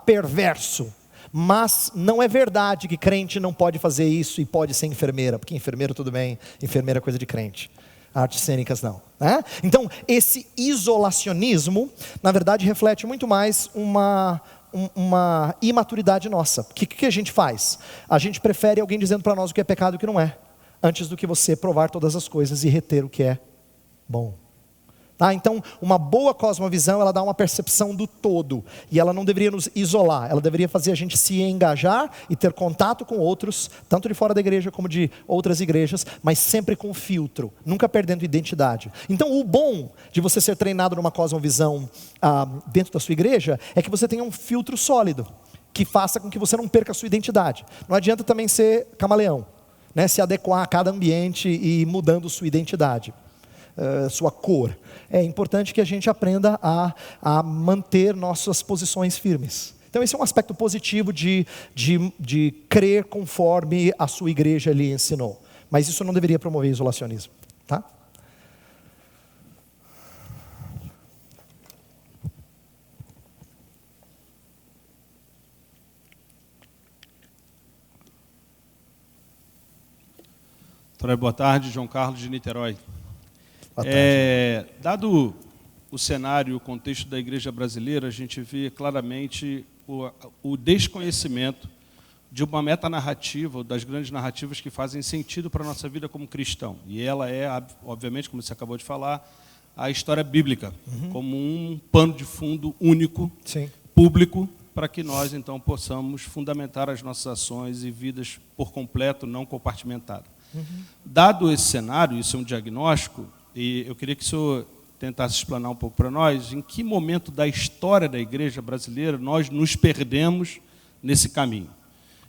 perverso. Mas não é verdade que crente não pode fazer isso e pode ser enfermeira, porque enfermeiro tudo bem, enfermeira é coisa de crente. Artes cênicas não, né? Então esse isolacionismo na verdade reflete muito mais uma imaturidade nossa. O que a gente faz? A gente prefere alguém dizendo para nós o que é pecado e o que não é, antes do que você provar todas as coisas e reter o que é bom. Então, uma boa cosmovisão, ela dá uma percepção do todo, e ela não deveria nos isolar, ela deveria fazer a gente se engajar e ter contato com outros, tanto de fora da igreja como de outras igrejas, mas sempre com filtro, nunca perdendo identidade. Então, o bom de você ser treinado numa cosmovisão dentro da sua igreja, é que você tenha um filtro sólido, que faça com que você não perca a sua identidade. Não adianta também ser camaleão, né? Se adequar a cada ambiente e mudando sua identidade. Sua cor. É importante que a gente aprenda a manter nossas posições firmes. Então esse é um aspecto positivo de crer conforme a sua igreja lhe ensinou. Mas isso não deveria promover isolacionismo, tá? Boa tarde, João Carlos de Niterói. Dado o cenário e o contexto da igreja brasileira, a gente vê claramente o desconhecimento de uma metanarrativa, das grandes narrativas que fazem sentido para a nossa vida como cristão. E ela é, obviamente, como você acabou de falar, a história bíblica, como um pano de fundo único, sim, público, para que nós, então, possamos fundamentar as nossas ações e vidas por completo, não compartimentado. Dado esse cenário, isso é um diagnóstico, e eu queria que o senhor tentasse explanar um pouco para nós, em que momento da história da igreja brasileira nós nos perdemos nesse caminho.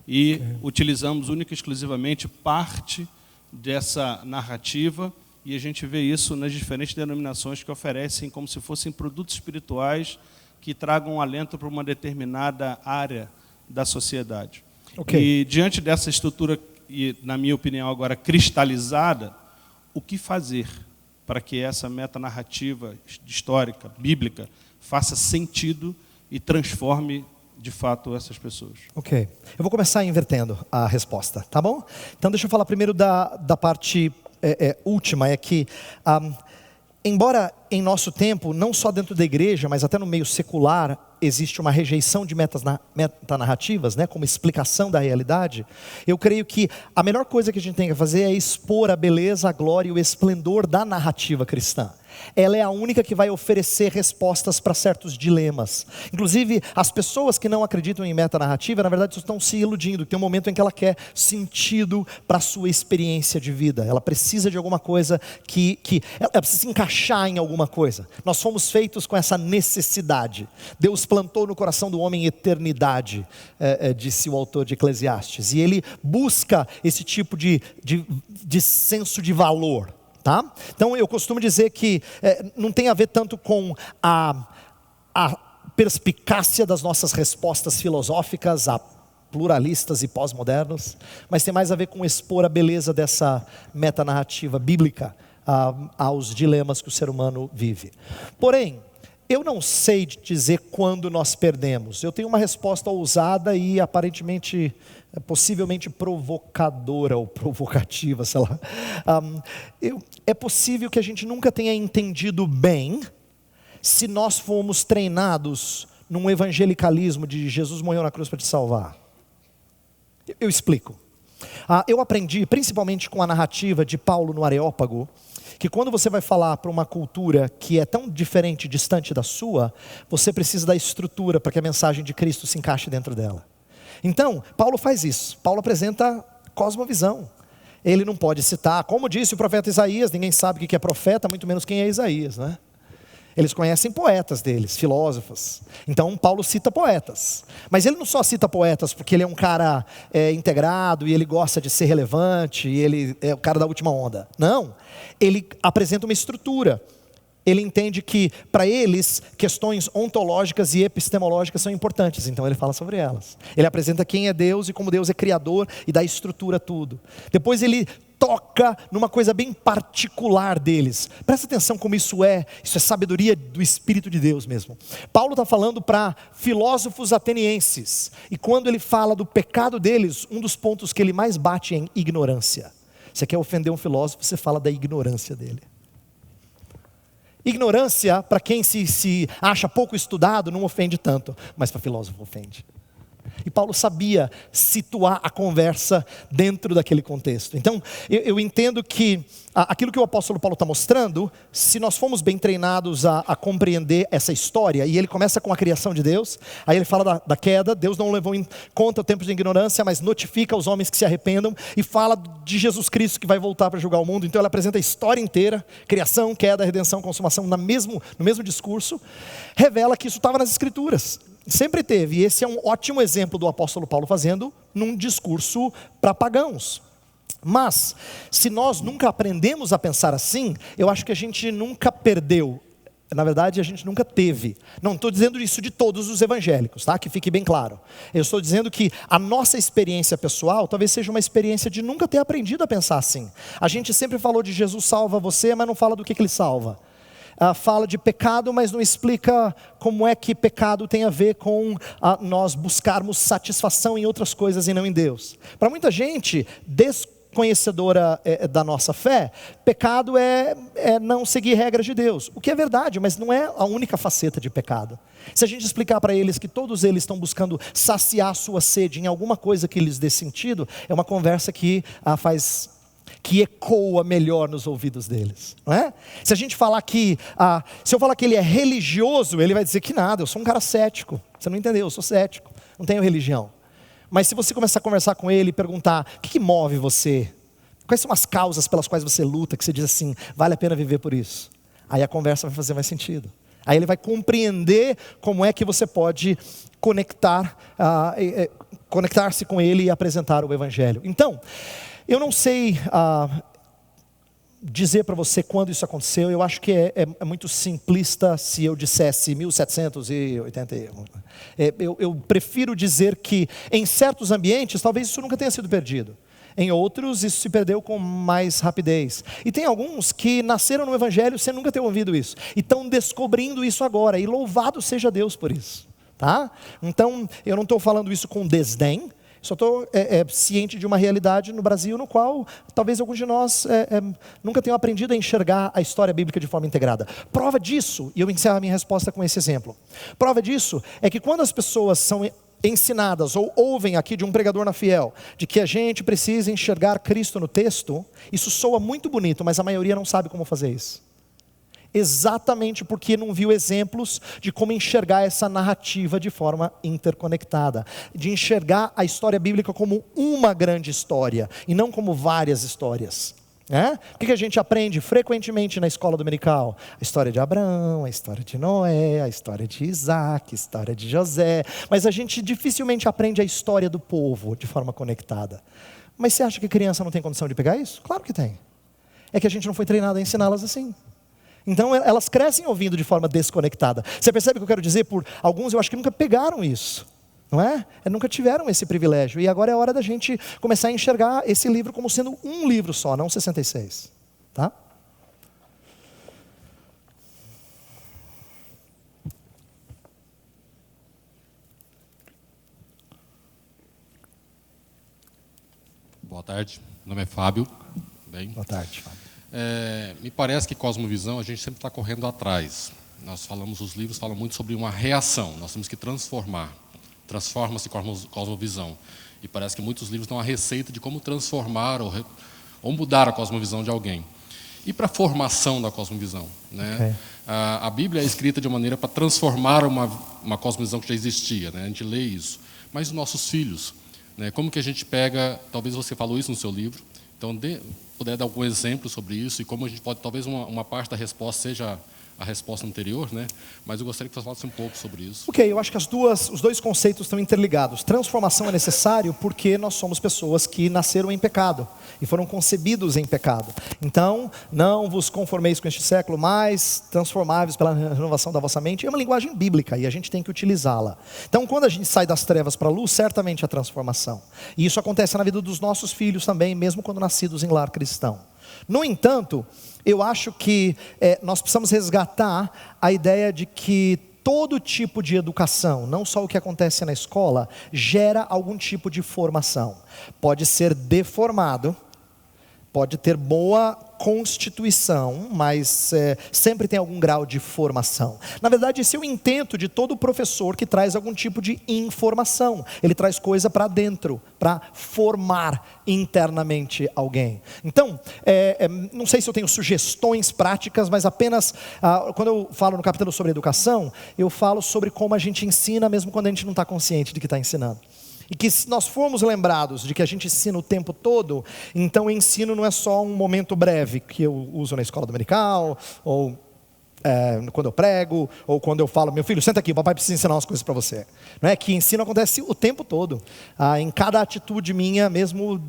E utilizamos única e exclusivamente parte dessa narrativa, e a gente vê isso nas diferentes denominações que oferecem como se fossem produtos espirituais que tragam um alento para uma determinada área da sociedade. E diante dessa estrutura, e na minha opinião agora cristalizada, o que fazer para que essa metanarrativa histórica, bíblica, faça sentido e transforme, de fato, essas pessoas? Eu vou começar invertendo a resposta, tá bom? Então, deixa eu falar primeiro da parte última, é que, embora em nosso tempo, não só dentro da igreja, mas até no meio secular, existe uma rejeição de metanarrativas, né, como explicação da realidade, eu creio que a melhor coisa que a gente tem que fazer é expor a beleza, a glória e o esplendor da narrativa cristã. Ela é a única que vai oferecer respostas para certos dilemas. Inclusive, as pessoas que não acreditam em metanarrativa, na verdade, estão se iludindo. Tem um momento em que ela quer sentido para a sua experiência de vida. Ela precisa de alguma coisa ela precisa se encaixar em alguma coisa. Nós fomos feitos com essa necessidade. Deus plantou no coração do homem eternidade, disse o autor de Eclesiastes. E ele busca esse tipo de senso de valor. Tá? Então eu costumo dizer que não tem a ver tanto com a perspicácia das nossas respostas filosóficas, pluralistas e pós-modernos, mas tem mais a ver com expor a beleza dessa metanarrativa bíblica aos dilemas que o ser humano vive. Porém, eu não sei dizer quando nós perdemos. Eu tenho uma resposta ousada e aparentemente, possivelmente provocadora ou provocativa, sei lá. É possível que a gente nunca tenha entendido bem se nós fomos treinados num evangelicalismo de Jesus morreu na cruz para te salvar? Eu explico. Eu aprendi, principalmente com a narrativa de Paulo no Areópago, que quando você vai falar para uma cultura que é tão diferente e distante da sua, você precisa da estrutura para que a mensagem de Cristo se encaixe dentro dela. Então, Paulo faz isso. Paulo apresenta cosmovisão. Ele não pode citar, como disse o profeta Isaías, ninguém sabe o que é profeta, muito menos quem é Isaías, né? Eles conhecem poetas deles, filósofos. Então Paulo cita poetas. Mas ele não só cita poetas porque ele é um cara integrado e ele gosta de ser relevante e ele é o cara da última onda. Não, ele apresenta uma estrutura. Ele entende que para eles questões ontológicas e epistemológicas são importantes. Então ele fala sobre elas. Ele apresenta quem é Deus e como Deus é criador e dá estrutura a tudo. Depois ele toca numa coisa bem particular deles. Presta atenção como isso é sabedoria do Espírito de Deus mesmo. Paulo está falando para filósofos atenienses, e quando ele fala do pecado deles, um dos pontos que ele mais bate é em ignorância. Você quer ofender um filósofo, você fala da ignorância dele. Ignorância, para quem se acha pouco estudado, não ofende tanto, mas para filósofo ofende. E Paulo sabia situar a conversa dentro daquele contexto. Então, eu entendo que aquilo que o apóstolo Paulo está mostrando, se nós formos bem treinados a compreender essa história, e ele começa com a criação de Deus, aí ele fala da queda, Deus não levou em conta o tempo de ignorância, mas notifica os homens que se arrependam, e fala de Jesus Cristo que vai voltar para julgar o mundo. Então ele apresenta a história inteira, criação, queda, redenção, consumação, no mesmo discurso, revela que isso estava nas Escrituras. Sempre teve, e esse é um ótimo exemplo do apóstolo Paulo fazendo num discurso para pagãos. Mas, se nós nunca aprendemos a pensar assim, eu acho que a gente nunca perdeu. Na verdade, a gente nunca teve. Não estou dizendo isso de todos os evangélicos, tá? Que fique bem claro. Eu estou dizendo que a nossa experiência pessoal talvez seja uma experiência de nunca ter aprendido a pensar assim. A gente sempre falou de Jesus salva você, mas não fala do que ele salva. Fala de pecado, mas não explica como é que pecado tem a ver com nós buscarmos satisfação em outras coisas e não em Deus. Para muita gente desconhecedora da nossa fé, pecado é não seguir regras de Deus. O que é verdade, mas não é a única faceta de pecado. Se a gente explicar para eles que todos eles estão buscando saciar sua sede em alguma coisa que lhes dê sentido, é uma conversa que que ecoa melhor nos ouvidos deles, não é? Se a gente falar que, se eu falar que ele é religioso, ele vai dizer que nada, eu sou um cara cético. Você não entendeu, eu sou cético, não tenho religião. Mas se você começar a conversar com ele e perguntar, o que move você? Quais são as causas pelas quais você luta, que você diz assim, vale a pena viver por isso? Aí a conversa vai fazer mais sentido. Aí ele vai compreender como é que você pode conectar-se com ele e apresentar o Evangelho. Então, eu não sei dizer para você quando isso aconteceu. Eu acho que é muito simplista se eu dissesse 1781. Eu prefiro dizer que em certos ambientes talvez isso nunca tenha sido perdido. Em outros isso se perdeu com mais rapidez. E tem alguns que nasceram no Evangelho sem nunca ter ouvido isso. E estão descobrindo isso agora. E louvado seja Deus por isso. Tá? Então eu não estou falando isso com desdém. Só estou ciente de uma realidade no Brasil no qual talvez alguns de nós nunca tenham aprendido a enxergar a história bíblica de forma integrada. Prova disso, e eu encerro a minha resposta com esse exemplo. Prova disso é que quando as pessoas são ensinadas ou ouvem aqui de um pregador na Fiel, de que a gente precisa enxergar Cristo no texto, isso soa muito bonito, mas a maioria não sabe como fazer isso. Exatamente porque não viu exemplos de como enxergar essa narrativa de forma interconectada. De enxergar a história bíblica como uma grande história e não como várias histórias. O que a gente aprende frequentemente na escola dominical? A história de Abraão, a história de Noé, a história de Isaac, a história de José. Mas a gente dificilmente aprende a história do povo de forma conectada. Mas você acha que criança não tem condição de pegar isso? Claro que tem. É que a gente não foi treinado a ensiná-las assim. Então elas crescem ouvindo de forma desconectada. Você percebe o que eu quero dizer? Por alguns eu acho que nunca pegaram isso, não é? Nunca tiveram esse privilégio. E agora é hora da gente começar a enxergar esse livro como sendo um livro só, não 66. Tá? Boa tarde, meu nome é Fábio. Bem? Boa tarde, Fábio. Me parece que cosmovisão a gente sempre está correndo atrás. Os livros falam muito sobre uma reação. Nós temos que transformar. Transforma-se cosmovisão. E parece que muitos livros dão a receita de como transformar ou mudar a cosmovisão de alguém. E para a formação da cosmovisão, né? Okay. A Bíblia é escrita de maneira para transformar uma cosmovisão que já existia, né? A gente lê isso. Mas os nossos filhos, né? Como que a gente pega, talvez você falou isso no seu livro, então puder dar algum exemplo sobre isso e como a gente pode, talvez uma parte da resposta seja a resposta anterior, né? Mas eu gostaria que você falasse um pouco sobre isso. Ok, eu acho que os dois conceitos estão interligados. Transformação é necessário porque nós somos pessoas que nasceram em pecado e foram concebidos em pecado. Então, não vos conformeis com este século, mas transformáveis pela renovação da vossa mente. É uma linguagem bíblica e a gente tem que utilizá-la. Então, quando a gente sai das trevas para a luz, certamente é transformação. E isso acontece na vida dos nossos filhos também, mesmo quando nascidos em lar cristão. No entanto, eu acho que nós precisamos resgatar a ideia de que todo tipo de educação, não só o que acontece na escola, gera algum tipo de formação. Pode ser deformado, pode ter boa constituição, mas sempre tem algum grau de formação. Na verdade, esse é o intento de todo professor que traz algum tipo de informação. Ele traz coisa para dentro, para formar internamente alguém. Então, não sei se eu tenho sugestões práticas, mas apenas, quando eu falo no capítulo sobre educação, eu falo sobre como a gente ensina mesmo quando a gente não está consciente de que está ensinando. E que se nós formos lembrados de que a gente ensina o tempo todo, então o ensino não é só um momento breve que eu uso na escola dominical, ou quando eu prego, ou quando eu falo, meu filho, senta aqui, o papai precisa ensinar umas coisas para você. Não é que ensino acontece o tempo todo, em cada atitude minha, mesmo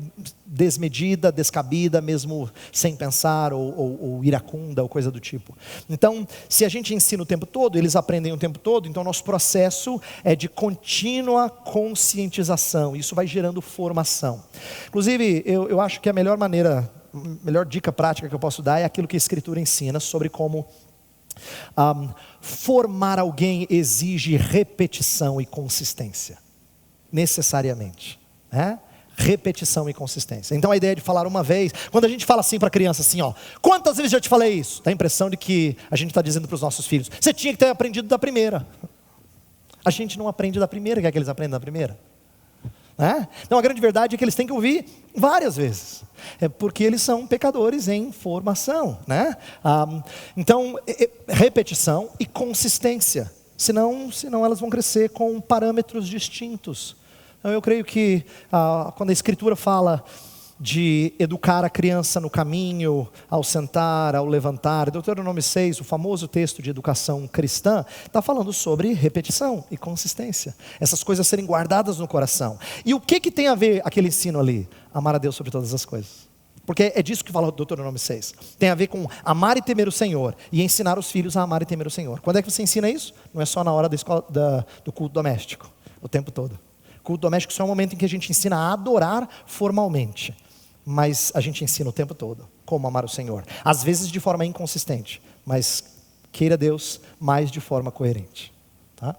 desmedida, descabida, mesmo sem pensar, ou iracunda, ou coisa do tipo. Então, se a gente ensina o tempo todo, eles aprendem o tempo todo, então nosso processo é de contínua conscientização, isso vai gerando formação. Inclusive, eu acho que a melhor dica prática que eu posso dar é aquilo que a Escritura ensina sobre como formar alguém exige repetição e consistência, necessariamente, né? Repetição e consistência. Então a ideia de falar uma vez, quando a gente fala assim para a criança assim, quantas vezes eu te falei isso? Dá a impressão de que a gente está dizendo para os nossos filhos, você tinha que ter aprendido da primeira. A gente não aprende da primeira, quer que eles aprendam da primeira? Então a grande verdade é que eles têm que ouvir várias vezes, porque eles são pecadores em formação, né? Então repetição e consistência, senão elas vão crescer com parâmetros distintos. Então, eu creio que quando a Escritura fala de educar a criança no caminho, ao sentar, ao levantar, Deuteronômio 6, o famoso texto de educação cristã, está falando sobre repetição e consistência. Essas coisas serem guardadas no coração. E o que tem a ver aquele ensino ali? Amar a Deus sobre todas as coisas. Porque é disso que fala o Deuteronômio 6. Tem a ver com amar e temer o Senhor e ensinar os filhos a amar e temer o Senhor. Quando é que você ensina isso? Não é só na hora do culto doméstico, o tempo todo. O culto doméstico só é um momento em que a gente ensina a adorar formalmente. Mas a gente ensina o tempo todo como amar o Senhor. Às vezes de forma inconsistente, mas queira Deus, mais de forma coerente. Tá?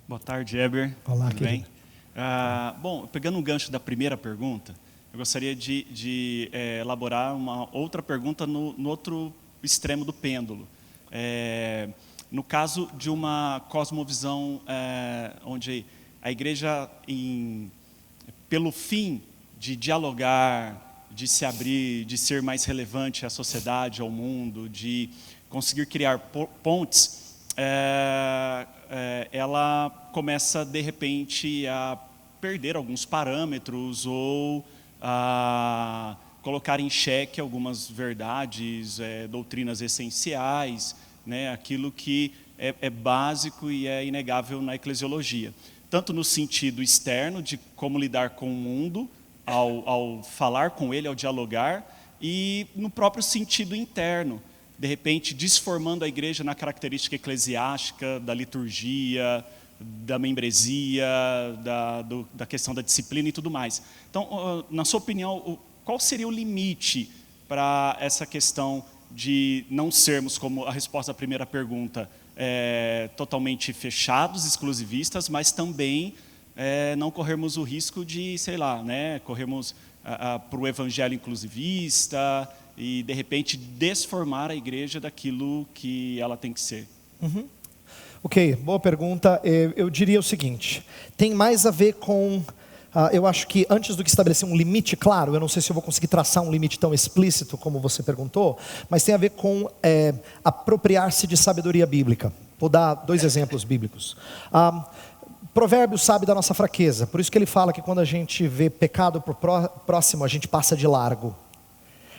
Boa tarde, Heber. Olá, tudo bem? Bom, pegando um gancho da primeira pergunta, eu gostaria de elaborar uma outra pergunta no outro extremo do pêndulo. No caso de uma cosmovisão onde a igreja, pelo fim de dialogar, de se abrir, de ser mais relevante à sociedade, ao mundo, de conseguir criar pontes, ela começa, de repente, a perder alguns parâmetros ou a colocar em xeque algumas verdades, doutrinas essenciais, né, aquilo que é básico e é inegável na eclesiologia. Tanto no sentido externo, de como lidar com o mundo, ao falar com ele, ao dialogar, e no próprio sentido interno, de repente desformando a igreja na característica eclesiástica, da liturgia, da membresia, da questão da disciplina e tudo mais. Então, na sua opinião, qual seria o limite para essa questão de não sermos, como a resposta à primeira pergunta, totalmente fechados, exclusivistas, mas também não corrermos o risco de, sei lá, corrermos para o evangelho inclusivista e, de repente, desformar a igreja daquilo que ela tem que ser? Ok, boa pergunta. Eu diria o seguinte, tem mais a ver com... eu acho que antes do que estabelecer um limite claro, eu não sei se eu vou conseguir traçar um limite tão explícito como você perguntou, mas tem a ver com apropriar-se de sabedoria bíblica. Vou dar 2 exemplos bíblicos. Provérbios sabe da nossa fraqueza, por isso que ele fala que quando a gente vê pecado por próximo, a gente passa de largo.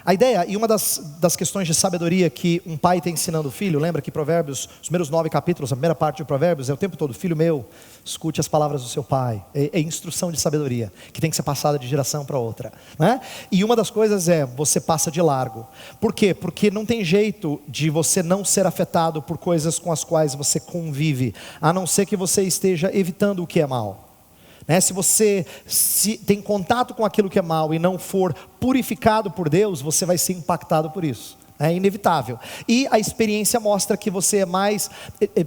A ideia, e uma das questões de sabedoria que um pai está ensinando o filho, lembra que Provérbios, os primeiros 9 capítulos, a primeira parte de Provérbios é o tempo todo, filho meu, escute as palavras do seu pai, é instrução de sabedoria, que tem que ser passada de geração para outra, né? E uma das coisas é, você passa de largo. Por quê? Porque não tem jeito de você não ser afetado por coisas com as quais você convive, a não ser que você esteja evitando o que é mal. Se você tem contato com aquilo que é mal e não for purificado por Deus, você vai ser impactado por isso. É inevitável. E a experiência mostra que você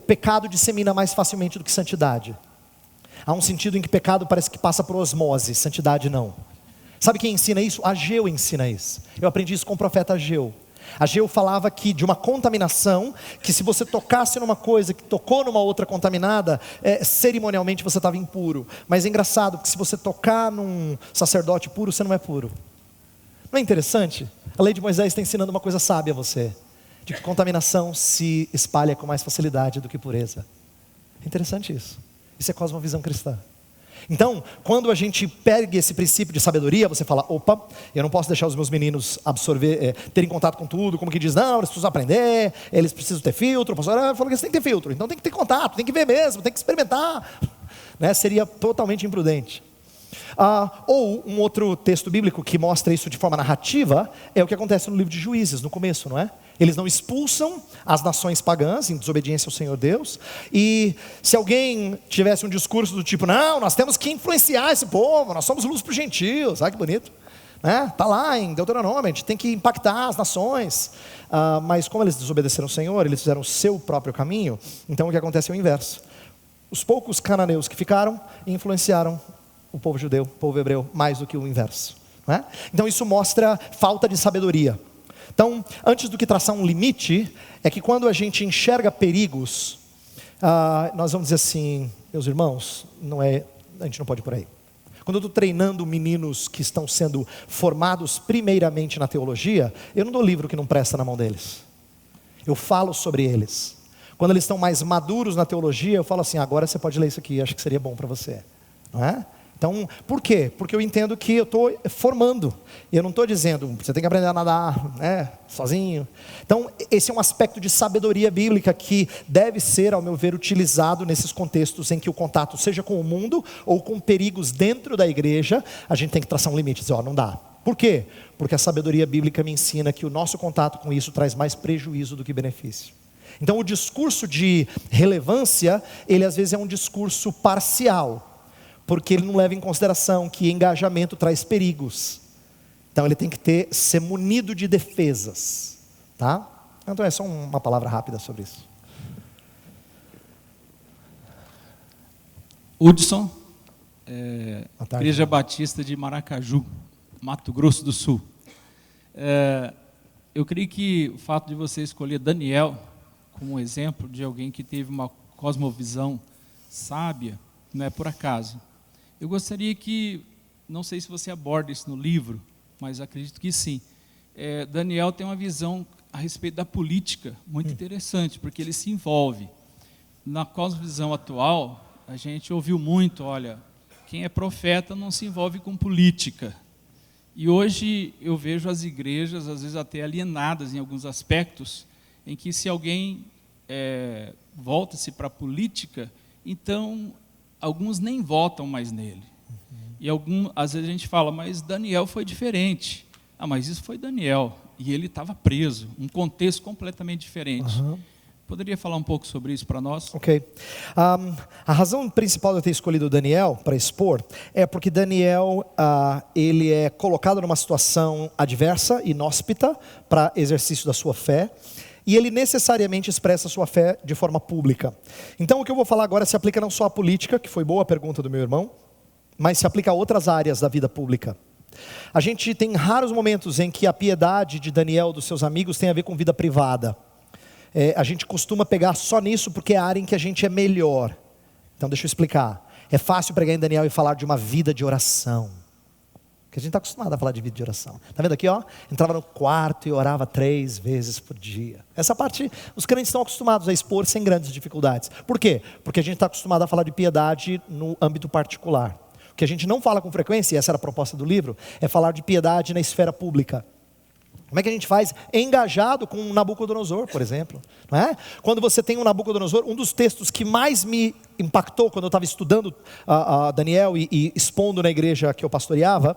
pecado dissemina mais facilmente do que santidade. Há um sentido em que pecado parece que passa por osmose, santidade não. Sabe quem ensina isso? Ageu ensina isso. Eu aprendi isso com o profeta Ageu. Ageu falava que de uma contaminação, que se você tocasse numa coisa que tocou numa outra contaminada, cerimonialmente você estava impuro. Mas é engraçado, porque se você tocar num sacerdote puro, você não é puro. Não é interessante? A lei de Moisés está ensinando uma coisa sábia a você, de que contaminação se espalha com mais facilidade do que pureza. É interessante isso. Isso é cosmovisão cristã. Então, quando a gente pega esse princípio de sabedoria, você fala, opa, eu não posso deixar os meus meninos terem contato com tudo, como que diz, não, eles precisam aprender, eles precisam ter filtro, o pastor falou que eles têm que ter filtro, então tem que ter contato, tem que ver mesmo, tem que experimentar, seria totalmente imprudente. Ou um outro texto bíblico que mostra isso de forma narrativa, é o que acontece no livro de Juízes, no começo, não é? Eles não expulsam as nações pagãs em desobediência ao Senhor Deus. E se alguém tivesse um discurso do tipo, não, nós temos que influenciar esse povo, nós somos luz para os gentios, que bonito, está lá em Deuteronômio, a gente tem que impactar as nações. Mas como eles desobedeceram ao Senhor, eles fizeram o seu próprio caminho, então o que acontece é o inverso. Os poucos cananeus que ficaram influenciaram o povo judeu, o povo hebreu, mais do que o inverso, né? Então isso mostra falta de sabedoria. Então, antes do que traçar um limite, é que quando a gente enxerga perigos, nós vamos dizer assim, meus irmãos, a gente não pode ir por aí. Quando eu estou treinando meninos que estão sendo formados primeiramente na teologia, eu não dou livro que não presta na mão deles. Eu falo sobre eles. Quando eles estão mais maduros na teologia, eu falo assim, agora você pode ler isso aqui, acho que seria bom para você, não é? Então, por quê? Porque eu entendo que eu estou formando. Eu não estou dizendo, você tem que aprender a nadar, sozinho. Então, esse é um aspecto de sabedoria bíblica que deve ser, ao meu ver, utilizado nesses contextos em que o contato, seja com o mundo ou com perigos dentro da igreja, a gente tem que traçar um limite, dizer, não dá. Por quê? Porque a sabedoria bíblica me ensina que o nosso contato com isso traz mais prejuízo do que benefício. Então, o discurso de relevância, ele às vezes é um discurso parcial, porque ele não leva em consideração que engajamento traz perigos. Então ele tem que ser munido de defesas, tá? Então é só uma palavra rápida sobre isso. Hudson, Igreja Batista de Maracaju, Mato Grosso do Sul. Eu creio que o fato de você escolher Daniel como um exemplo de alguém que teve uma cosmovisão sábia, não é por acaso. Eu gostaria que, não sei se você aborda isso no livro, mas acredito que sim. Daniel tem uma visão a respeito da política muito interessante, porque ele se envolve. Na cosmovisão atual, a gente ouviu muito, olha, quem é profeta não se envolve com política. E hoje eu vejo as igrejas, às vezes até alienadas em alguns aspectos, em que se alguém volta-se para a política, então alguns nem votam mais nele. E às vezes a gente fala, mas Daniel foi diferente. Mas isso foi Daniel, e ele estava preso, um contexto completamente diferente. Poderia falar um pouco sobre isso para nós? Ok. A razão principal de eu ter escolhido Daniel para expor é porque Daniel ele é colocado numa situação adversa, inóspita, para exercício da sua fé, e ele necessariamente expressa a sua fé de forma pública. Então o que eu vou falar agora se aplica não só à política, que foi boa a pergunta do meu irmão, mas se aplica a outras áreas da vida pública. A gente tem raros momentos em que a piedade de Daniel e dos seus amigos tem a ver com vida privada. A gente costuma pegar só nisso porque é a área em que a gente é melhor. Então deixa eu explicar. É fácil pregar em Daniel e falar de uma vida de oração. Porque a gente está acostumado a falar de vida de oração. Está vendo aqui, ó? Entrava no quarto e orava 3 vezes por dia. Essa parte, os crentes estão acostumados a expor sem grandes dificuldades. Por quê? Porque a gente está acostumado a falar de piedade no âmbito particular. O que a gente não fala com frequência, e essa era a proposta do livro, é falar de piedade na esfera pública. Como é que a gente faz? Engajado com um Nabucodonosor, por exemplo. Não é? Quando você tem um Nabucodonosor, um dos textos que mais me impactou quando eu estava estudando Daniel e expondo na igreja que eu pastoreava,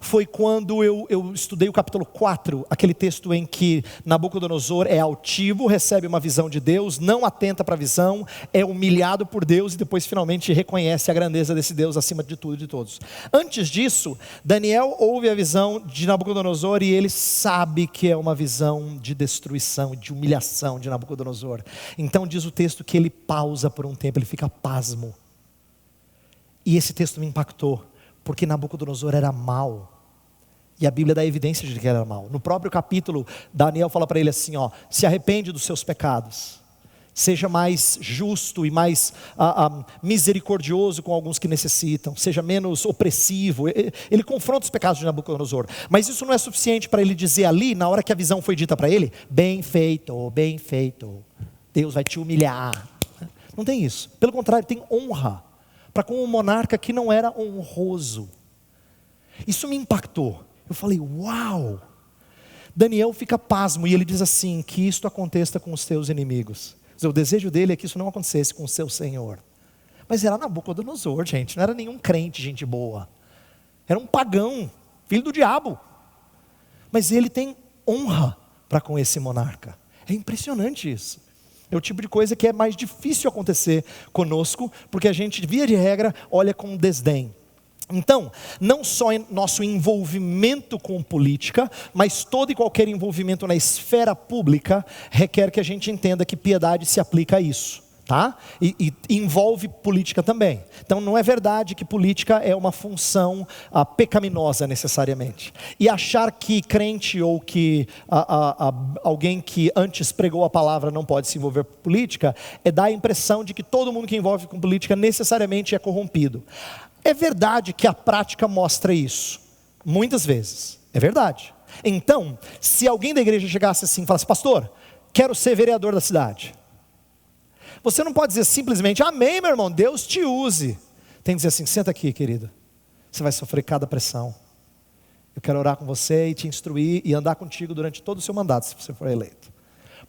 foi quando eu estudei o capítulo 4, aquele texto em que Nabucodonosor é altivo, recebe uma visão de Deus, não atenta para a visão, é humilhado por Deus e depois finalmente reconhece a grandeza desse Deus acima de tudo e de todos. Antes disso, Daniel ouve a visão de Nabucodonosor e ele sabe que é uma visão de destruição, de humilhação de Nabucodonosor. Então diz o texto que ele pausa por um tempo, ele fica pasmo. E esse texto me impactou, porque Nabucodonosor era mau. E a Bíblia dá evidência de que ele era mau. No próprio capítulo, Daniel fala para ele assim, ó, se arrepende dos seus pecados. Seja mais justo e mais misericordioso com alguns que necessitam. Seja menos opressivo. Ele confronta os pecados de Nabucodonosor. Mas isso não é suficiente para ele dizer ali, na hora que a visão foi dita para ele, bem feito, Deus vai te humilhar. Não tem isso. Pelo contrário, tem honra para com um monarca que não era honroso. Isso me impactou. Eu falei, uau! Daniel fica pasmo e ele diz assim, que isto aconteça com os teus inimigos. O desejo dele é que isso não acontecesse com o seu Senhor. Mas era Nabucodonosor, gente. Não era nenhum crente, gente boa. Era um pagão, filho do diabo. Mas ele tem honra para com esse monarca. É impressionante isso. É o tipo de coisa que é mais difícil acontecer conosco, porque a gente, via de regra, olha com desdém. Então, não só nosso envolvimento com política, mas todo e qualquer envolvimento na esfera pública requer que a gente entenda que piedade se aplica a isso, tá? E envolve política também. Então, não é verdade que política é uma função pecaminosa necessariamente. E achar que crente ou que alguém que antes pregou a palavra não pode se envolver com política, é dar a impressão de que todo mundo que envolve com política necessariamente é corrompido. É verdade que a prática mostra isso, muitas vezes, é verdade. Então, se alguém da igreja chegasse assim e falasse, pastor, quero ser vereador da cidade. Você não pode dizer simplesmente, amém meu irmão, Deus te use. Tem que dizer assim, senta aqui querido, você vai sofrer cada pressão. Eu quero orar com você e te instruir e andar contigo durante todo o seu mandato, se você for eleito.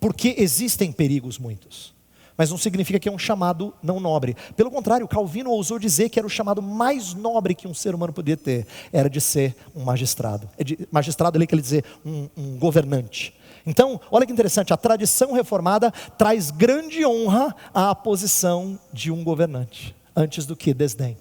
Porque existem perigos muitos. Mas não significa que é um chamado não nobre. Pelo contrário, Calvino ousou dizer que era o chamado mais nobre que um ser humano podia ter. Era de ser um magistrado. Magistrado ali quer dizer um governante. Então, olha que interessante, a tradição reformada traz grande honra à posição de um governante, antes do que desdém.